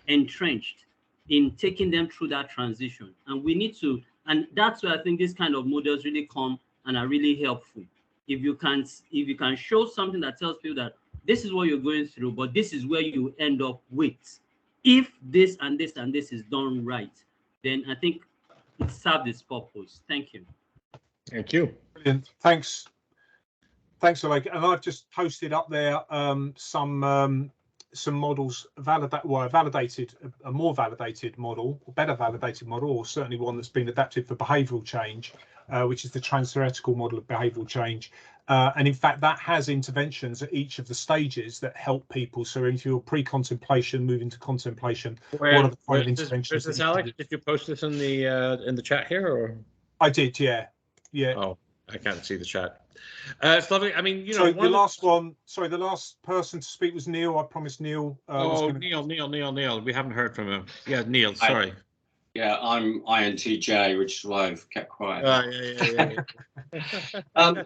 entrenched in taking them through that transition. And we need to, and that's where I think this kind of models really come and are really helpful. If you can show something that tells people that this is what you're going through, but this is where you end up with. If this and this and this is done right, then I think it served its purpose. Thank you. Thank you. Brilliant. Thanks, Oleg. And I've just posted up there some models, validated, a more validated model, or better validated model, or certainly one that's been adapted for behavioural change, which is the trans-theoretical model of behavioural change. And in fact, that has interventions at each of the stages that help people. So if you're pre-contemplation, move into contemplation, what are the kind of interventions? Where's this, Alex? Did you post this in the chat here, or? I did, yeah. Oh, I can't see the chat. It's lovely. I mean, so the last person to speak was Neil. I promised Neil. Neil. We haven't heard from him. Yeah, Neil. Sorry. Yeah, I'm INTJ, which is why I've kept quiet. Yeah.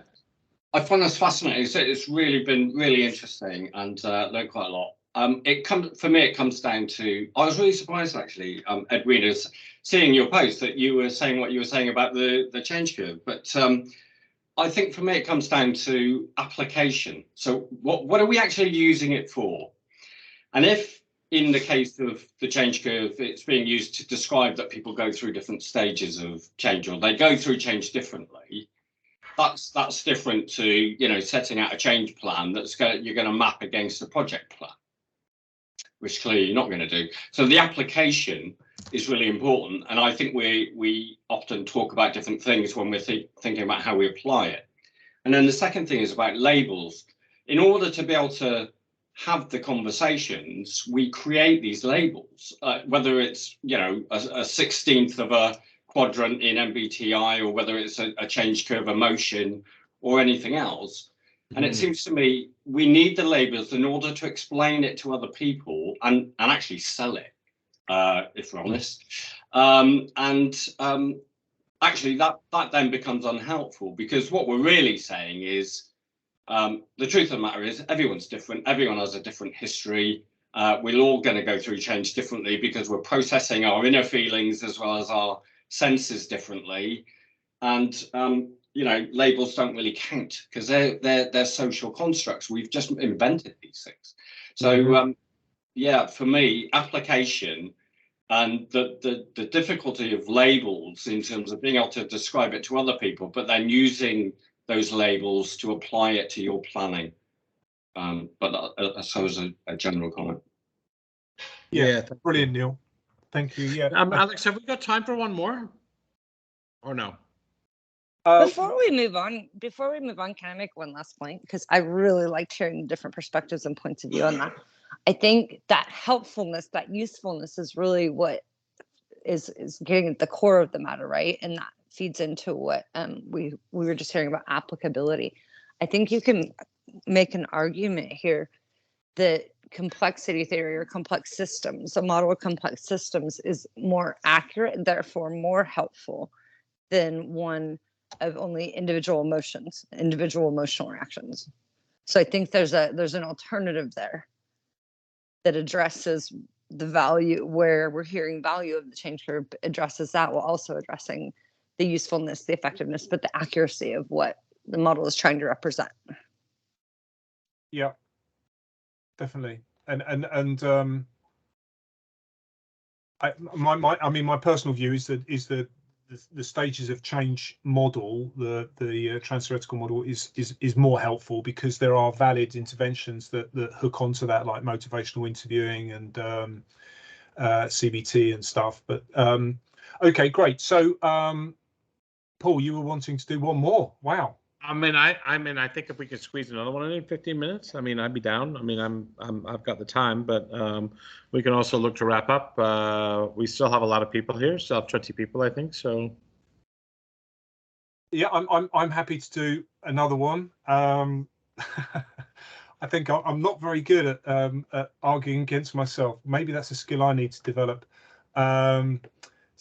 I find this fascinating. It's really been really interesting and learned quite a lot. For me, it comes down to, I was really surprised actually, Edwina, seeing your post that you were saying what you were saying about the change curve. But I think for me, it comes down to application. So what are we actually using it for? And if in the case of the change curve, it's being used to describe that people go through different stages of change, or they go through change differently, that's different to setting out a change plan you're going to map against a project plan, which clearly you're not going to do. So the application is really important, and I think we often talk about different things when we're thinking about how we apply it. And then the second thing is about labels. In order to be able to have the conversations, we create these labels, whether it's a 16th of a quadrant in MBTI, or whether it's a change curve emotion or anything else. And it seems to me we need the labels in order to explain it to other people and actually sell it, if we're honest. Actually that then becomes unhelpful, because what we're really saying is the truth of the matter is everyone's different. Everyone has a different history. We're all going to go through change differently because we're processing our inner feelings as well as our senses differently. And you know, labels don't really count because they're social constructs. We've just invented these things. So yeah, for me, application and the difficulty of labels in terms of being able to describe it to other people, but then using those labels to apply it to your planning. But I suppose a general comment. Yeah, brilliant, Neil. Thank you. Yeah, Alex, have we got time for one more, or no? Before we move on, can I make one last point? Because I really liked hearing different perspectives and points of view on that. I think that helpfulness, that usefulness is really what is getting at the core of the matter, right? And that feeds into what we were just hearing about applicability. I think you can make an argument here that complexity theory or complex systems, a model of complex systems, is more accurate and therefore more helpful than one of only individual emotions, individual emotional reactions. So I think there's an alternative there that addresses the value, where we're hearing value of the change curve, addresses that while also addressing the usefulness, the effectiveness, but the accuracy of what the model is trying to represent. Yeah, definitely. And my personal view is that the stages of change model, the trans-theoretical model, is more helpful because there are valid interventions that hook onto that, like motivational interviewing and CBT and stuff. But okay, great. So Paul, you were wanting to do one more. Wow. I mean, I think if we could squeeze another one in 15 minutes, I mean, I'd be down. I mean, I've got the time, but we can also look to wrap up. We still have a lot of people here, still have 20 people, I think. So, yeah, I'm happy to do another one. I think I'm not very good at arguing against myself. Maybe that's a skill I need to develop.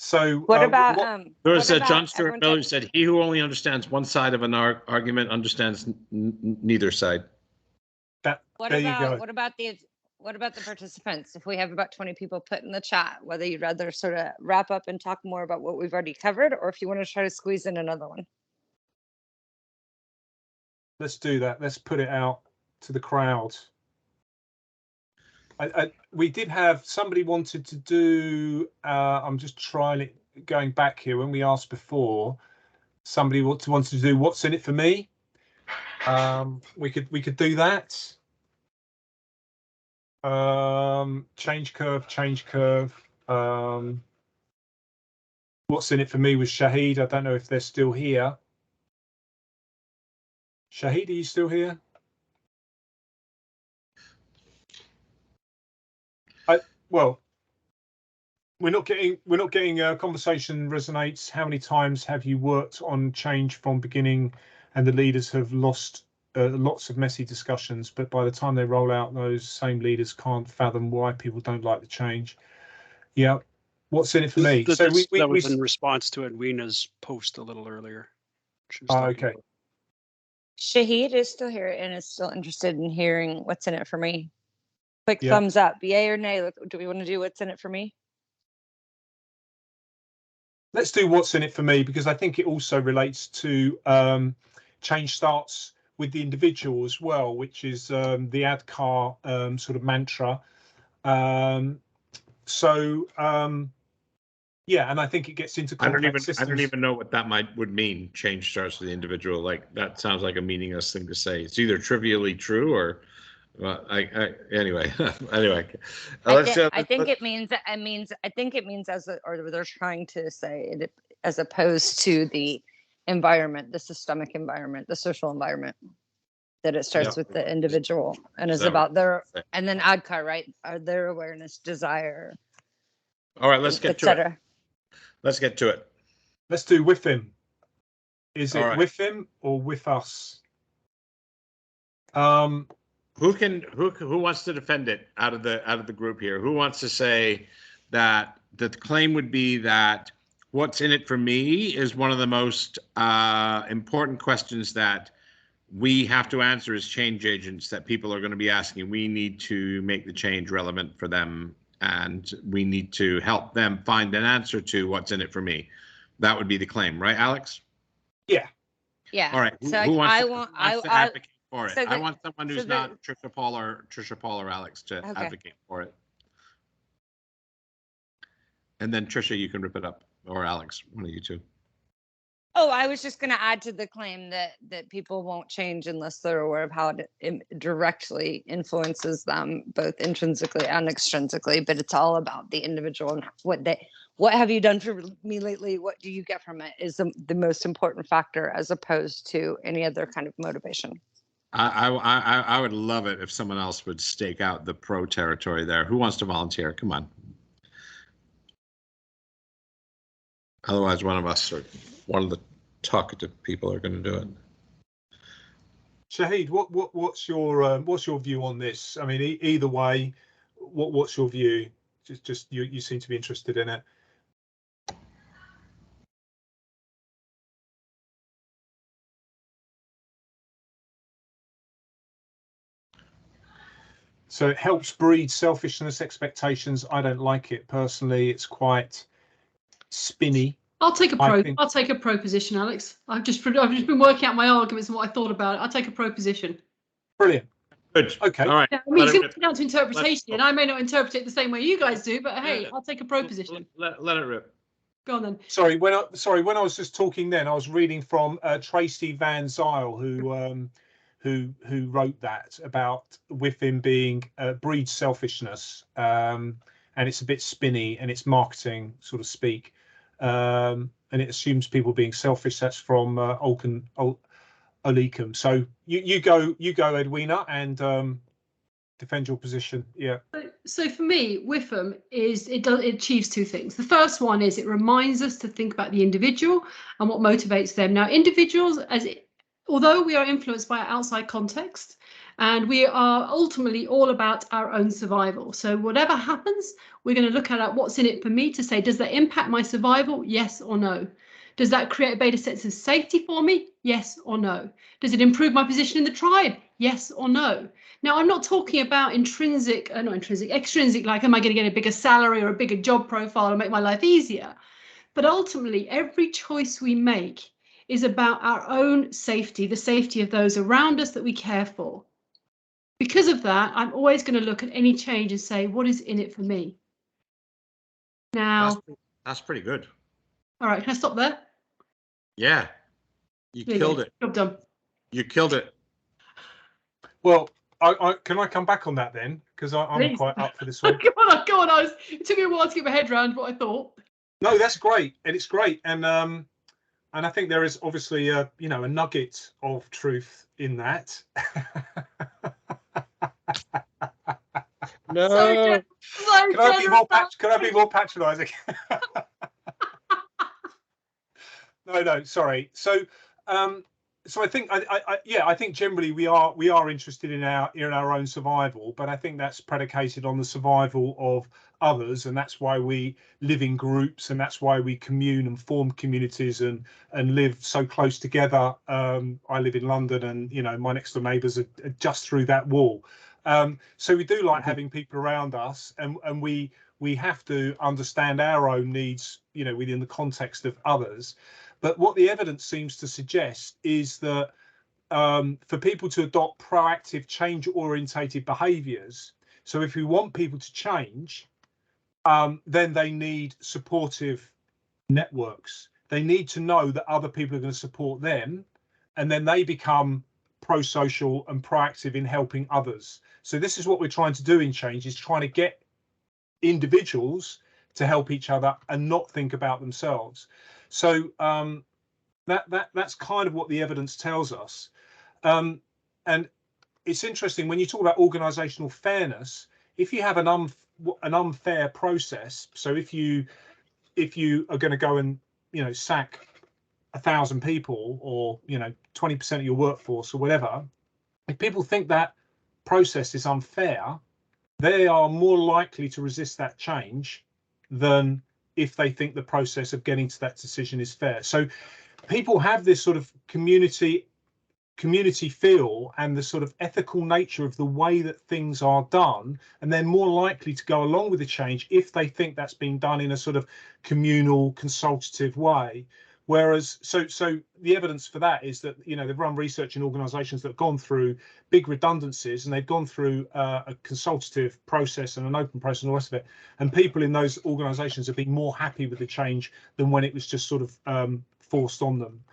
So what about there was John Stuart Miller who said, "He who only understands one side of an argument understands neither side." What about the participants? If we have about 20 people, put in the chat whether you'd rather sort of wrap up and talk more about what we've already covered, or if you want to try to squeeze in another one. Let's do that. Let's put it out to the crowd. We did have somebody wanted to do. I'm just trying it. Going back here, when we asked before, somebody wanted to do what's in it for me. We could do that. Change curve. What's in it for me was Shahid. I don't know if they're still here. Shahid, are you still here? Well, we're not getting a conversation resonates. How many times have you worked on change from beginning and the leaders have lost lots of messy discussions, but by the time they roll out, those same leaders can't fathom why people don't like the change? Yeah, what's in it for me? So that was in response to Edwina's post a little earlier. Okay. Shahid is still here and is still interested in hearing what's in it for me. Quick thumbs up, yay or nay. Do we want to do what's in it for me? Let's do what's in it for me, because I think it also relates to change starts with the individual as well, which is the ADKAR sort of mantra. Yeah, and I think it gets into complex systems. I don't even know what that would mean. Change starts with the individual. Like, that sounds like a meaningless thing to say. It's either trivially true or anyway. I think it means or they're trying to say it as opposed to the environment, the systemic environment, the social environment, that it starts with the individual and is about their, and then ADKAR, right? Their awareness, desire. All right, let's get to it. Let's get to it. Let's do with him. Is it with him or with us? Who wants to defend it out of the group here? Who wants to say that the claim would be that what's in it for me is one of the most important questions that we have to answer as change agents, that people are going to be asking. We need to make the change relevant for them, and we need to help them find an answer to what's in it for me. That would be the claim, right, Alex? Yeah. Yeah. All right. So Who wants I to, want, wants to advocate for it? so I the- want someone who's so the- not Trisha Paul or Alex to Okay. advocate for it. And then Trisha, you can rip it up, or Alex, one of you two. Oh, I was just going to add to the claim that people won't change unless they're aware of how it directly influences them, both intrinsically and extrinsically. But it's all about the individual and what have you done for me lately? What do you get from it? Is the most important factor, as opposed to any other kind of motivation. I would love it if someone else would stake out the pro territory there. Who wants to volunteer? Come on. Otherwise, one of us or one of the talkative people are going to do it. Shahid, what's your view on this? I mean, either way, what's your view? Just you seem to be interested in it. So it helps breed selfishness, expectations. I don't like it personally. It's quite spinny. I'll take a pro position, Alex. I've just been working out my arguments and what I thought about it. I'll take a pro position. Brilliant. Good. Okay. All right. Yeah, I mean, it's going down to interpretation, and I may not interpret it the same way you guys do, but hey, I'll take a pro position. Let it rip. Go on then. Sorry, when I was just talking then, I was reading from Tracy Van Zyl, who wrote that about with him being breeds selfishness, and it's a bit spinny and it's marketing sort of speak, and it assumes people being selfish. That's from Olicum. So you go Edwina, and defend your position. Yeah. So for me, WIFM it achieves two things. The first one is it reminds us to think about the individual and what motivates them. Now, individuals, although we are influenced by our outside context, and we are ultimately all about our own survival. So whatever happens, we're going to look at what's in it for me to say, does that impact my survival? Yes or no? Does that create a better sense of safety for me? Yes or no? Does it improve my position in the tribe? Yes or no? Now, I'm not talking about extrinsic, like, am I going to get a bigger salary or a bigger job profile and make my life easier? But ultimately, every choice we make is about our own safety, the safety of those around us that we care for. Because of that, I'm always going to look at any change and say, what is in it for me? Now, that's pretty good. All right, can I stop there? Yeah, you killed it. Job done. You killed it. Well, can I come back on that then? Because I'm quite up for this one. Go on. It took me a while to get my head around what I thought. No, that's great, and it's great, and I think there is obviously a nugget of truth in that. No. Can I be more patronising? No, sorry. So I think I think generally we are interested in our own survival, but I think that's predicated on the survival of others, and that's why we live in groups, and that's why we commune and form communities and live so close together. I live in London, and my next door neighbours are just through that wall. So we do like having people around us, and we have to understand our own needs, within the context of others. But what the evidence seems to suggest is that for people to adopt proactive, change-orientated behaviours, so if we want people to change, then they need supportive networks. They need to know that other people are going to support them, and then they become pro-social and proactive in helping others. So this is what we're trying to do in Change, is trying to get individuals to help each other and not think about themselves. So that's kind of what the evidence tells us. And it's interesting when you talk about organizational fairness. If you have an unfair process, so if you are going to go and sack 1,000 people, or 20% of your workforce or whatever, if people think that process is unfair, they are more likely to resist that change than if they think the process of getting to that decision is fair. So people have this sort of community feel and the sort of ethical nature of the way that things are done, and they're more likely to go along with the change if they think that's being done in a sort of communal, consultative way, Whereas, so the evidence for that is that, you know, they've run research in organisations that have gone through big redundancies, and they've gone through a consultative process and an open process and all the rest of it. And people in those organisations have been more happy with the change than when it was just sort of forced on them.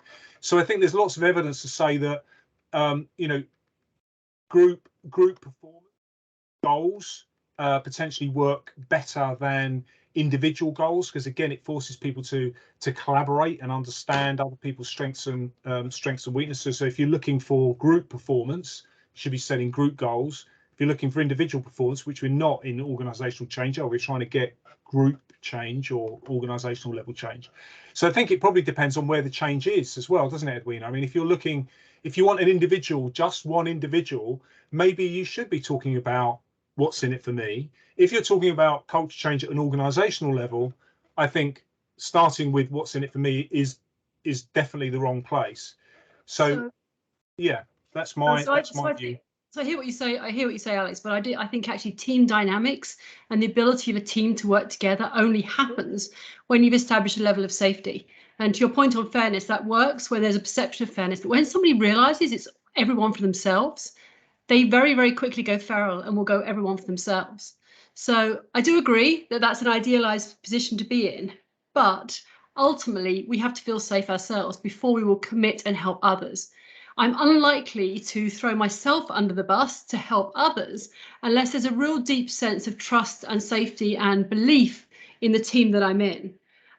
So I think there's lots of evidence to say that, you know, group performance goals potentially work better than individual goals, because again, it forces people to collaborate and understand other people's strengths and weaknesses. So if you're looking for group performance, you should be setting group goals. If you're looking for individual performance, which we're not in organizational change, we're trying to get group change or organizational level change. So I think it probably depends on where the change is as well, doesn't it, Edwina? I mean, if you want an individual, just one individual, maybe you should be talking about what's in it for me. If you're talking about culture change at an organizational level, I think starting with what's in it for me is definitely the wrong place. So yeah, that's my view. So I hear what you say. Alex, but I think actually team dynamics and the ability of a team to work together only happens when you've established a level of safety. And to your point on fairness, that works where there's a perception of fairness. But when somebody realizes it's everyone for themselves, they very, very quickly go feral and will go everyone for themselves. So I do agree that that's an idealized position to be in, but ultimately we have to feel safe ourselves before we will commit and help others. I'm unlikely to throw myself under the bus to help others unless there's a real deep sense of trust and safety and belief in the team that I'm in.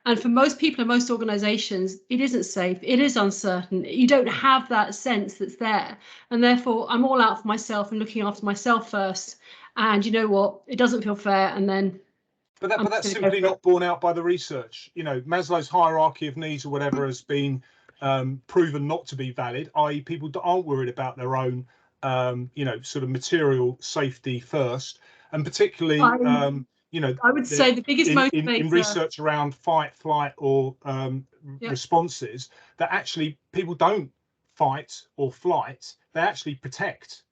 And for most people in most organizations, it isn't safe, it is uncertain. You don't have that sense that's there. And therefore, I'm all out for myself and looking after myself first. And you know what? It doesn't feel fair. And then. But that's simply not borne out by the research. You know, Maslow's hierarchy of needs or whatever has been proven not to be valid, i.e. people aren't worried about their own, you know, sort of material safety first. And particularly, you know, I would say the biggest motivator in research around fight, flight, or responses, that actually people don't fight or flight, they actually protect.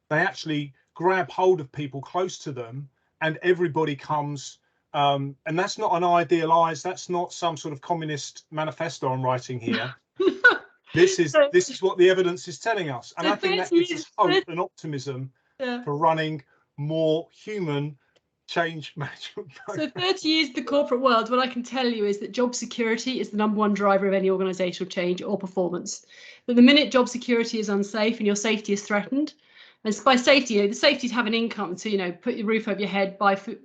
They actually grab hold of people close to them, and everybody comes. And that's not an idealized, that's not some sort of communist manifesto I'm writing here. This is what the evidence is telling us. And I think that gives us hope and optimism for running more human change management programs. So 30 years in the corporate world, what I can tell you is that job security is the #1 driver of any organizational change or performance. But the minute job security is unsafe and your safety is threatened, and by safety, you know, the safety is having income to, you know, put your roof over your head, buy food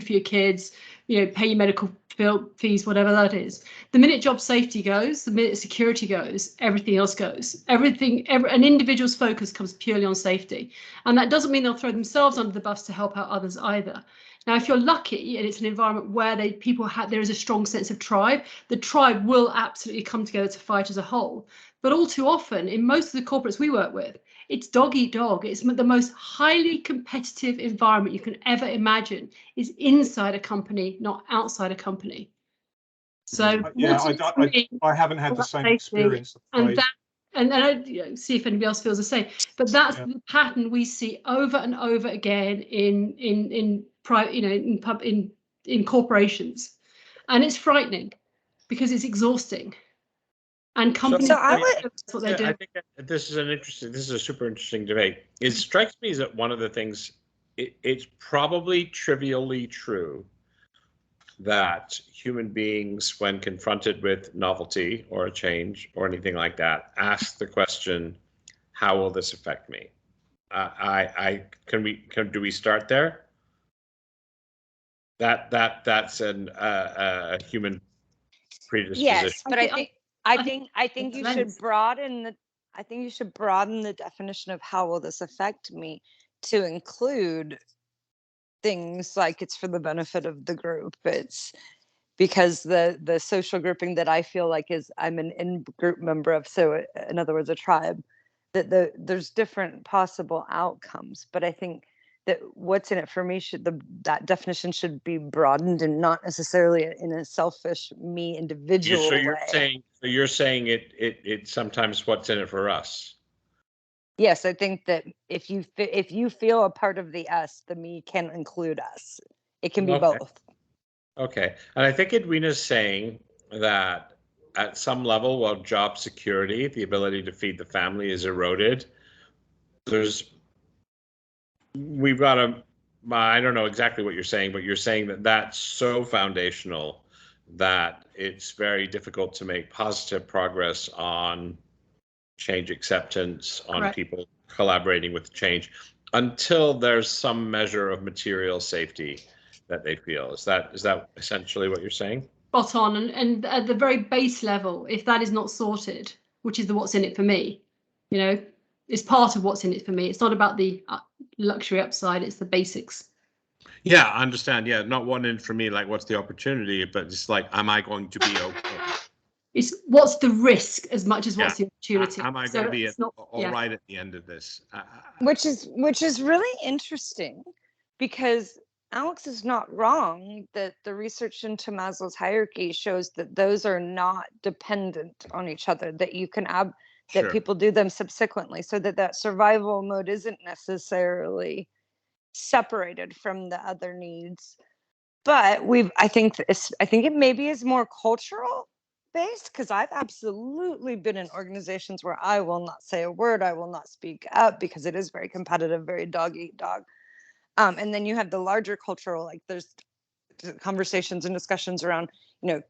for your kids, you know, pay your medical fees, whatever that is. The minute job safety goes, the minute security goes, everything else goes. An individual's focus comes purely on safety. And that doesn't mean they'll throw themselves under the bus to help out others either. Now, if you're lucky and it's an environment where there is a strong sense of tribe, the tribe will absolutely come together to fight as a whole. But all too often, in most of the corporates we work with, it's dog eat dog. It's the most highly competitive environment you can ever imagine is inside a company, not outside a company. So yeah, I haven't had the same experience. And I see if anybody else feels the same. But that's the pattern we see over and over again in corporations, and it's frightening because it's exhausting. And companies, that's what they do. I think this is a super interesting debate. It strikes me that one of the things, it's probably trivially true that human beings, when confronted with novelty or a change or anything like that, ask the question, how will this affect me? Do we start there? That's a human predisposition. Yes, but I think you should broaden the definition of how will this affect me to include things like it's for the benefit of the group. It's because the social grouping that I feel like is I'm an in-group member of, so in other words, a tribe, that there's different possible outcomes. But I think that what's in it for me that definition should be broadened and not necessarily in a selfish me individual way. So you're saying it sometimes what's in it for us. Yes, I think that if you feel a part of the us, the me can include us. It can be both. Okay, and I think Edwina's saying that at some level, while job security, the ability to feed the family, is eroded, we've got to, I don't know exactly what you're saying, but you're saying that that's so foundational that it's very difficult to make positive progress on change acceptance, on Correct. people collaborating with change, until there's some measure of material safety that they feel. Is that essentially what you're saying? Spot on. And at the very base level, if that is not sorted, which is the what's in it for me, you know, it's part of what's in it for me. It's not about the luxury upside, it's the basics. Yeah, I understand. Yeah, not one in for me, like what's the opportunity, but it's like, am I going to be okay? It's what's the risk as much as what's the opportunity. Am I going to be all right at the end of this? Which is really interesting, because Alex is not wrong that the research into Maslow's hierarchy shows that those are not dependent on each other, that you can that people do them subsequently, so that survival mode isn't necessarily separated from the other needs. But I think it maybe is more cultural based, because I've absolutely been in organizations where I will not say a word, I will not speak up, because it is very competitive, very dog eat dog. And then you have the larger cultural, like there's conversations and discussions around, you know,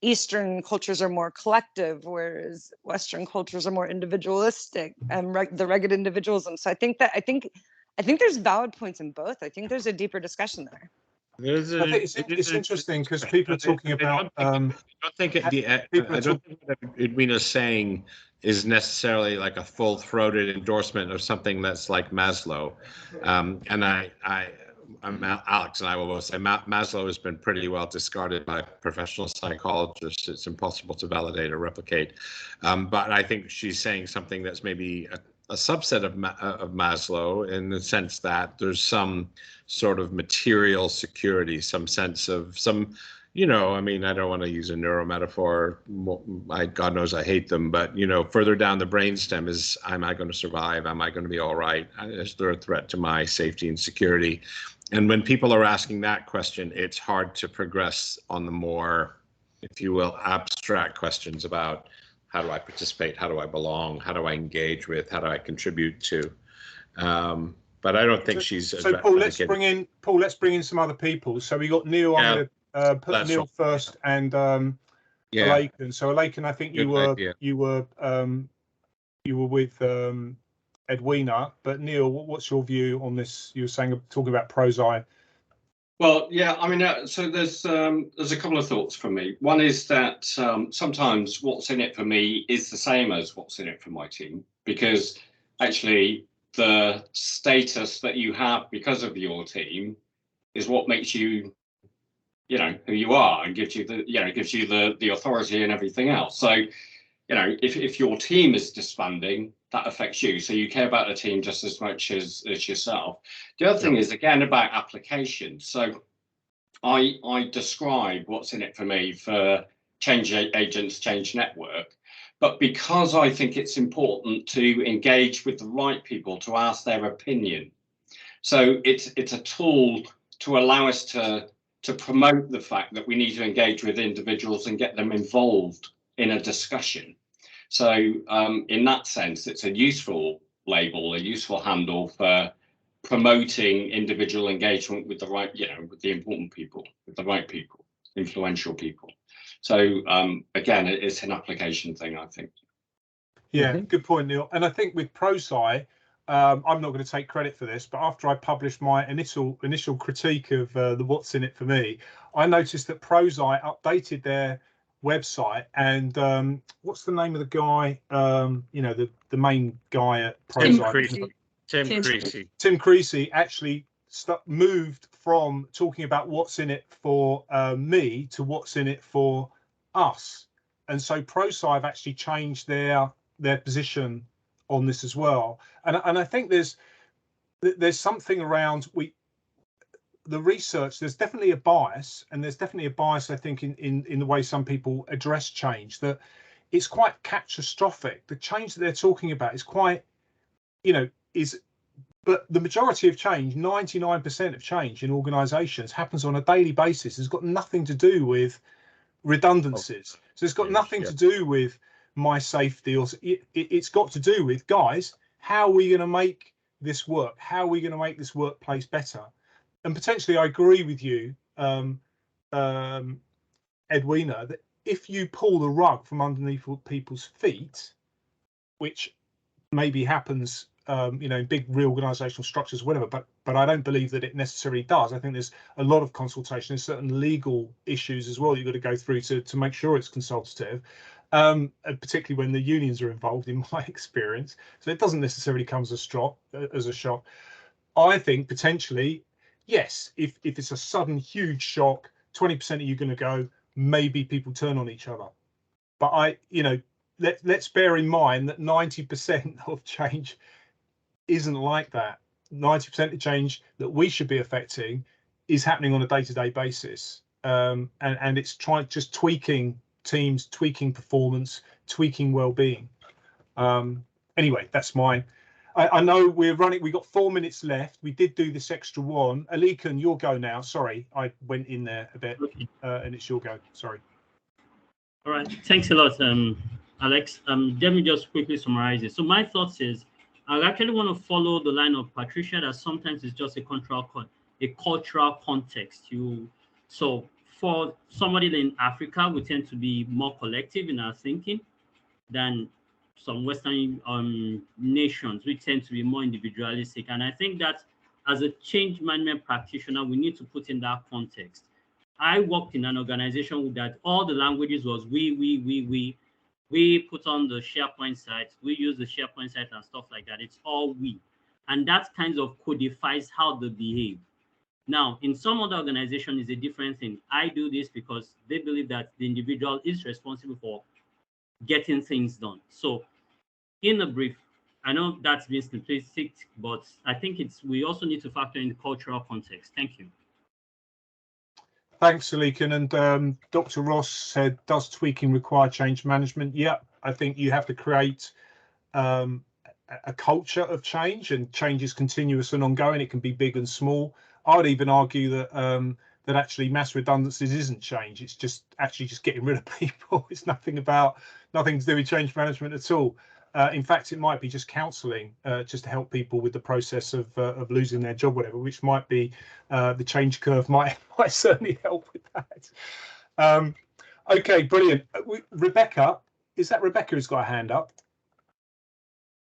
Eastern cultures are more collective, whereas Western cultures are more individualistic, and the rugged individualism. So I think there's valid points in both. I think there's a deeper discussion there. I think it's interesting because people are talking about. I don't think what Edwina's saying is necessarily like a full-throated endorsement of something that's like Maslow, and Alex and I will both say Maslow has been pretty well discarded by professional psychologists. It's impossible to validate or replicate, but I think she's saying something that's maybe a subset of Maslow, in the sense that there's some sort of material security, some sense of you know, I mean, I don't want to use a neuro metaphor. God knows I hate them, but, you know, further down the brainstem is, am I going to survive? Am I going to be all right? Is there a threat to my safety and security? And when people are asking that question, it's hard to progress on the more, if you will, abstract questions about how do I participate? How do I belong? How do I engage with? How do I contribute to? But I don't think she's. So Paul, let's bring in some other people. So we got Neil. Yeah. I'm going to put Neil first, and Alaykan. So Alaykan, I think you were with Edwina, but Neil, what's your view on this? You were talking about Prozi. Well, yeah, I mean, so there's a couple of thoughts from me. One is that sometimes what's in it for me is the same as what's in it for my team, because actually the status that you have because of your team is what makes you, you know, who you are, and gives you the authority and everything else. So, you know, if your team is disbanding, that affects you. So you care about the team just as much as yourself. The other thing is, again, about application. So I describe what's in it for me for change agents, change network. But because I think it's important to engage with the right people, to ask their opinion. So it's a tool to allow us to promote the fact that we need to engage with individuals and get them involved in a discussion. So in that sense, it's a useful label, a useful handle for promoting individual engagement with the right, you know, with the important people, with the right people, influential people. So again, it's an application thing, I think. Yeah, good point, Neil. And I think with Prozi, I'm not going to take credit for this, but after I published my initial critique of the what's in it for me, I noticed that Prozi updated their website, and what's the name of the guy? You know, the main guy at Prozi. Tim Creasy actually moved from talking about what's in it for me to what's in it for us, and so Prozi have actually changed their position on this as well. And I think there's something around the research. There's definitely a bias, and there's definitely a bias, I think, in the way some people address change, that it's quite catastrophic. The change that they're talking about is quite, you know, but the majority of change, 99% of change in organizations, happens on a daily basis. It's got nothing to do with redundancies. So it's got nothing to do with my safety, or it's got to do with, guys, how are we going to make this work? How are we going to make this workplace better? And potentially, I agree with you, Edwina, that if you pull the rug from underneath people's feet, which maybe happens, in big reorganizational structures, whatever, but I don't believe that it necessarily does. I think there's a lot of consultation. There's certain legal issues as well you've got to go through to make sure it's consultative, and particularly when the unions are involved, in my experience. So it doesn't necessarily come as a shock. I think potentially, yes, if it's a sudden huge shock, 20% of you are going to go, maybe people turn on each other. But let's bear in mind that 90% of change isn't like that. 90% of change that we should be affecting is happening on a day-to-day basis, and it's just tweaking teams, tweaking performance, tweaking well-being. Anyway, that's mine. I know we've got 4 minutes left. We did do this extra one. Alikan, your go now. Sorry, I went in there a bit, and it's your go. Sorry. All right, thanks a lot, Alex. Let me just quickly summarize it. So my thoughts is, I actually want to follow the line of Patricia that sometimes it's just a cultural context. So for somebody in Africa, we tend to be more collective in our thinking than some Western nations. We tend to be more individualistic. And I think that as a change management practitioner, we need to put in that context. I worked in an organization that all the languages was we. We put on the SharePoint site, we use the SharePoint site and stuff like that. It's all we. And that kind of codifies how they behave. Now, in some other organization is a different thing. I do this because they believe that the individual is responsible for getting things done. So in a brief, I know that's been simplistic, but I think we also need to factor in the cultural context. Thank you. Thanks, Alikan. And Dr. Ross said, does tweaking require change management? Yeah, I think you have to create a culture of change, and change is continuous and ongoing. It can be big and small. I would even argue that that actually mass redundancies isn't change. It's just getting rid of people. It's nothing to do with change management at all. In fact, it might be just counselling, just to help people with the process of losing their job, whatever, which might be the change curve might certainly help with that. Okay, brilliant. Rebecca, is that Rebecca who's got a hand up?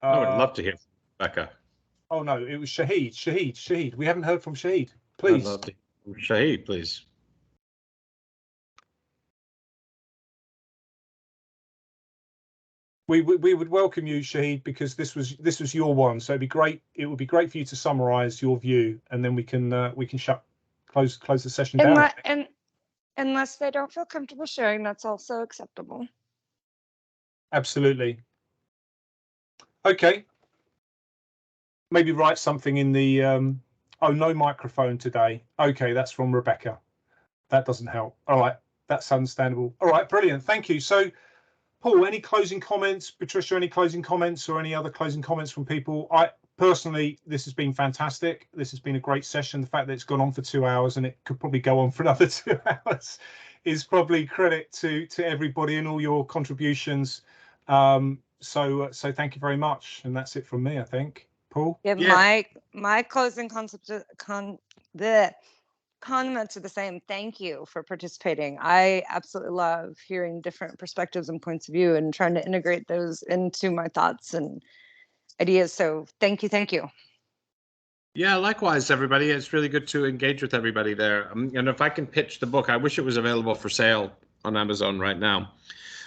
I would love to hear from Rebecca. Oh no, it was Shahid. Shahid. We haven't heard from Shahid. Please. I'd love to hear from Shahid, please. We would welcome you, Shahid, because this was your one. So it'd be great. It would be great for you to summarise your view, and then we can close the session down. And unless they don't feel comfortable sharing, that's also acceptable. Absolutely. Okay. Maybe write something in the oh, no microphone today. Okay, that's from Rebecca. That doesn't help. All right, that's understandable. All right, brilliant. Thank you. So, Paul, any closing comments? Patricia, any closing comments or any other closing comments from people? I personally, this has been fantastic. This has been a great session. The fact that it's gone on for 2 hours and it could probably go on for another 2 hours is probably credit to everybody and all your contributions. So thank you very much. And that's it from me, I think. Paul? Yeah. My closing comments are the same. Thank you for participating. I absolutely love hearing different perspectives and points of view and trying to integrate those into my thoughts and ideas. So thank you. Yeah, likewise, everybody. It's really good to engage with everybody there. And if I can pitch the book, I wish it was available for sale on Amazon right now.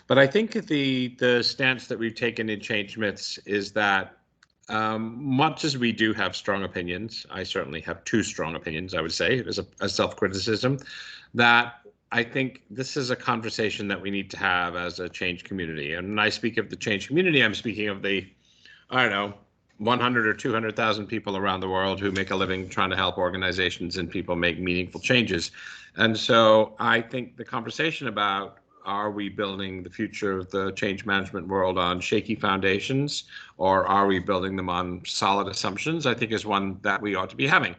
But I think the stance that we've taken in Change Myths is that much as we do have strong opinions, I certainly have 2 strong opinions, I would say, as a self-criticism, that I think this is a conversation that we need to have as a change community. And when I speak of the change community, I'm speaking of the, 100 or 200,000 people around the world who make a living trying to help organizations and people make meaningful changes. And so I think the conversation about, are we building the future of the change management world on shaky foundations, or are we building them on solid assumptions, I think is one that we ought to be having.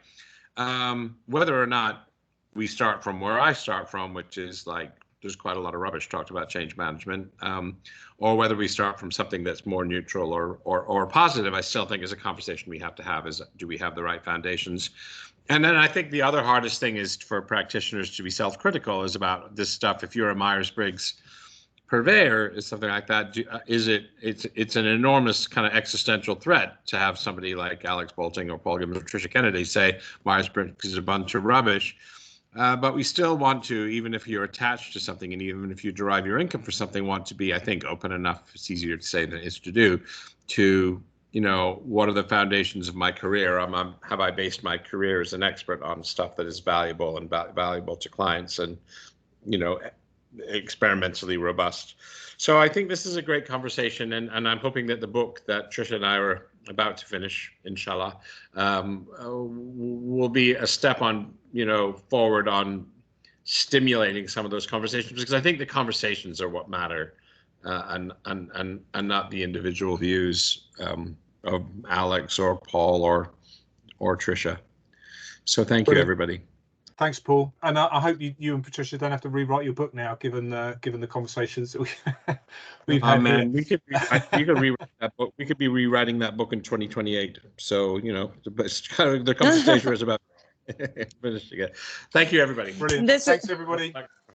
Whether or not we start from where I start from, which is like there's quite a lot of rubbish talked about change management, or whether we start from something that's more neutral or positive, I still think is a conversation we have to have, is do we have the right foundations? And then I think the other hardest thing is for practitioners to be self-critical is about this stuff. If you're a Myers-Briggs purveyor, is something like that, it's an enormous kind of existential threat to have somebody like Alex Bolting or Paul Gibbons or Tricia Kennedy say Myers-Briggs is a bunch of rubbish. But we still want to, even if you're attached to something and even if you derive your income for something, want to be, I think, open enough, it's easier to say than it is to do, to, what are the foundations of my career? Have I based my career as an expert on stuff that is valuable and valuable to clients and, experimentally robust? So I think this is a great conversation, and I'm hoping that the book that Tricia and I are about to finish, inshallah, will be a step on, forward on stimulating some of those conversations, because I think the conversations are what matter, and not the individual views of Alex or Paul or Tricia. So thank you, everybody. Thanks, Paul. And I hope you and Patricia don't have to rewrite your book now, given the conversations that we've had. Man, we could rewrite that book. We could be rewriting that book in 2028. So it's kind of the conversation is about finished again. Thank you, everybody. Brilliant. Thanks, everybody.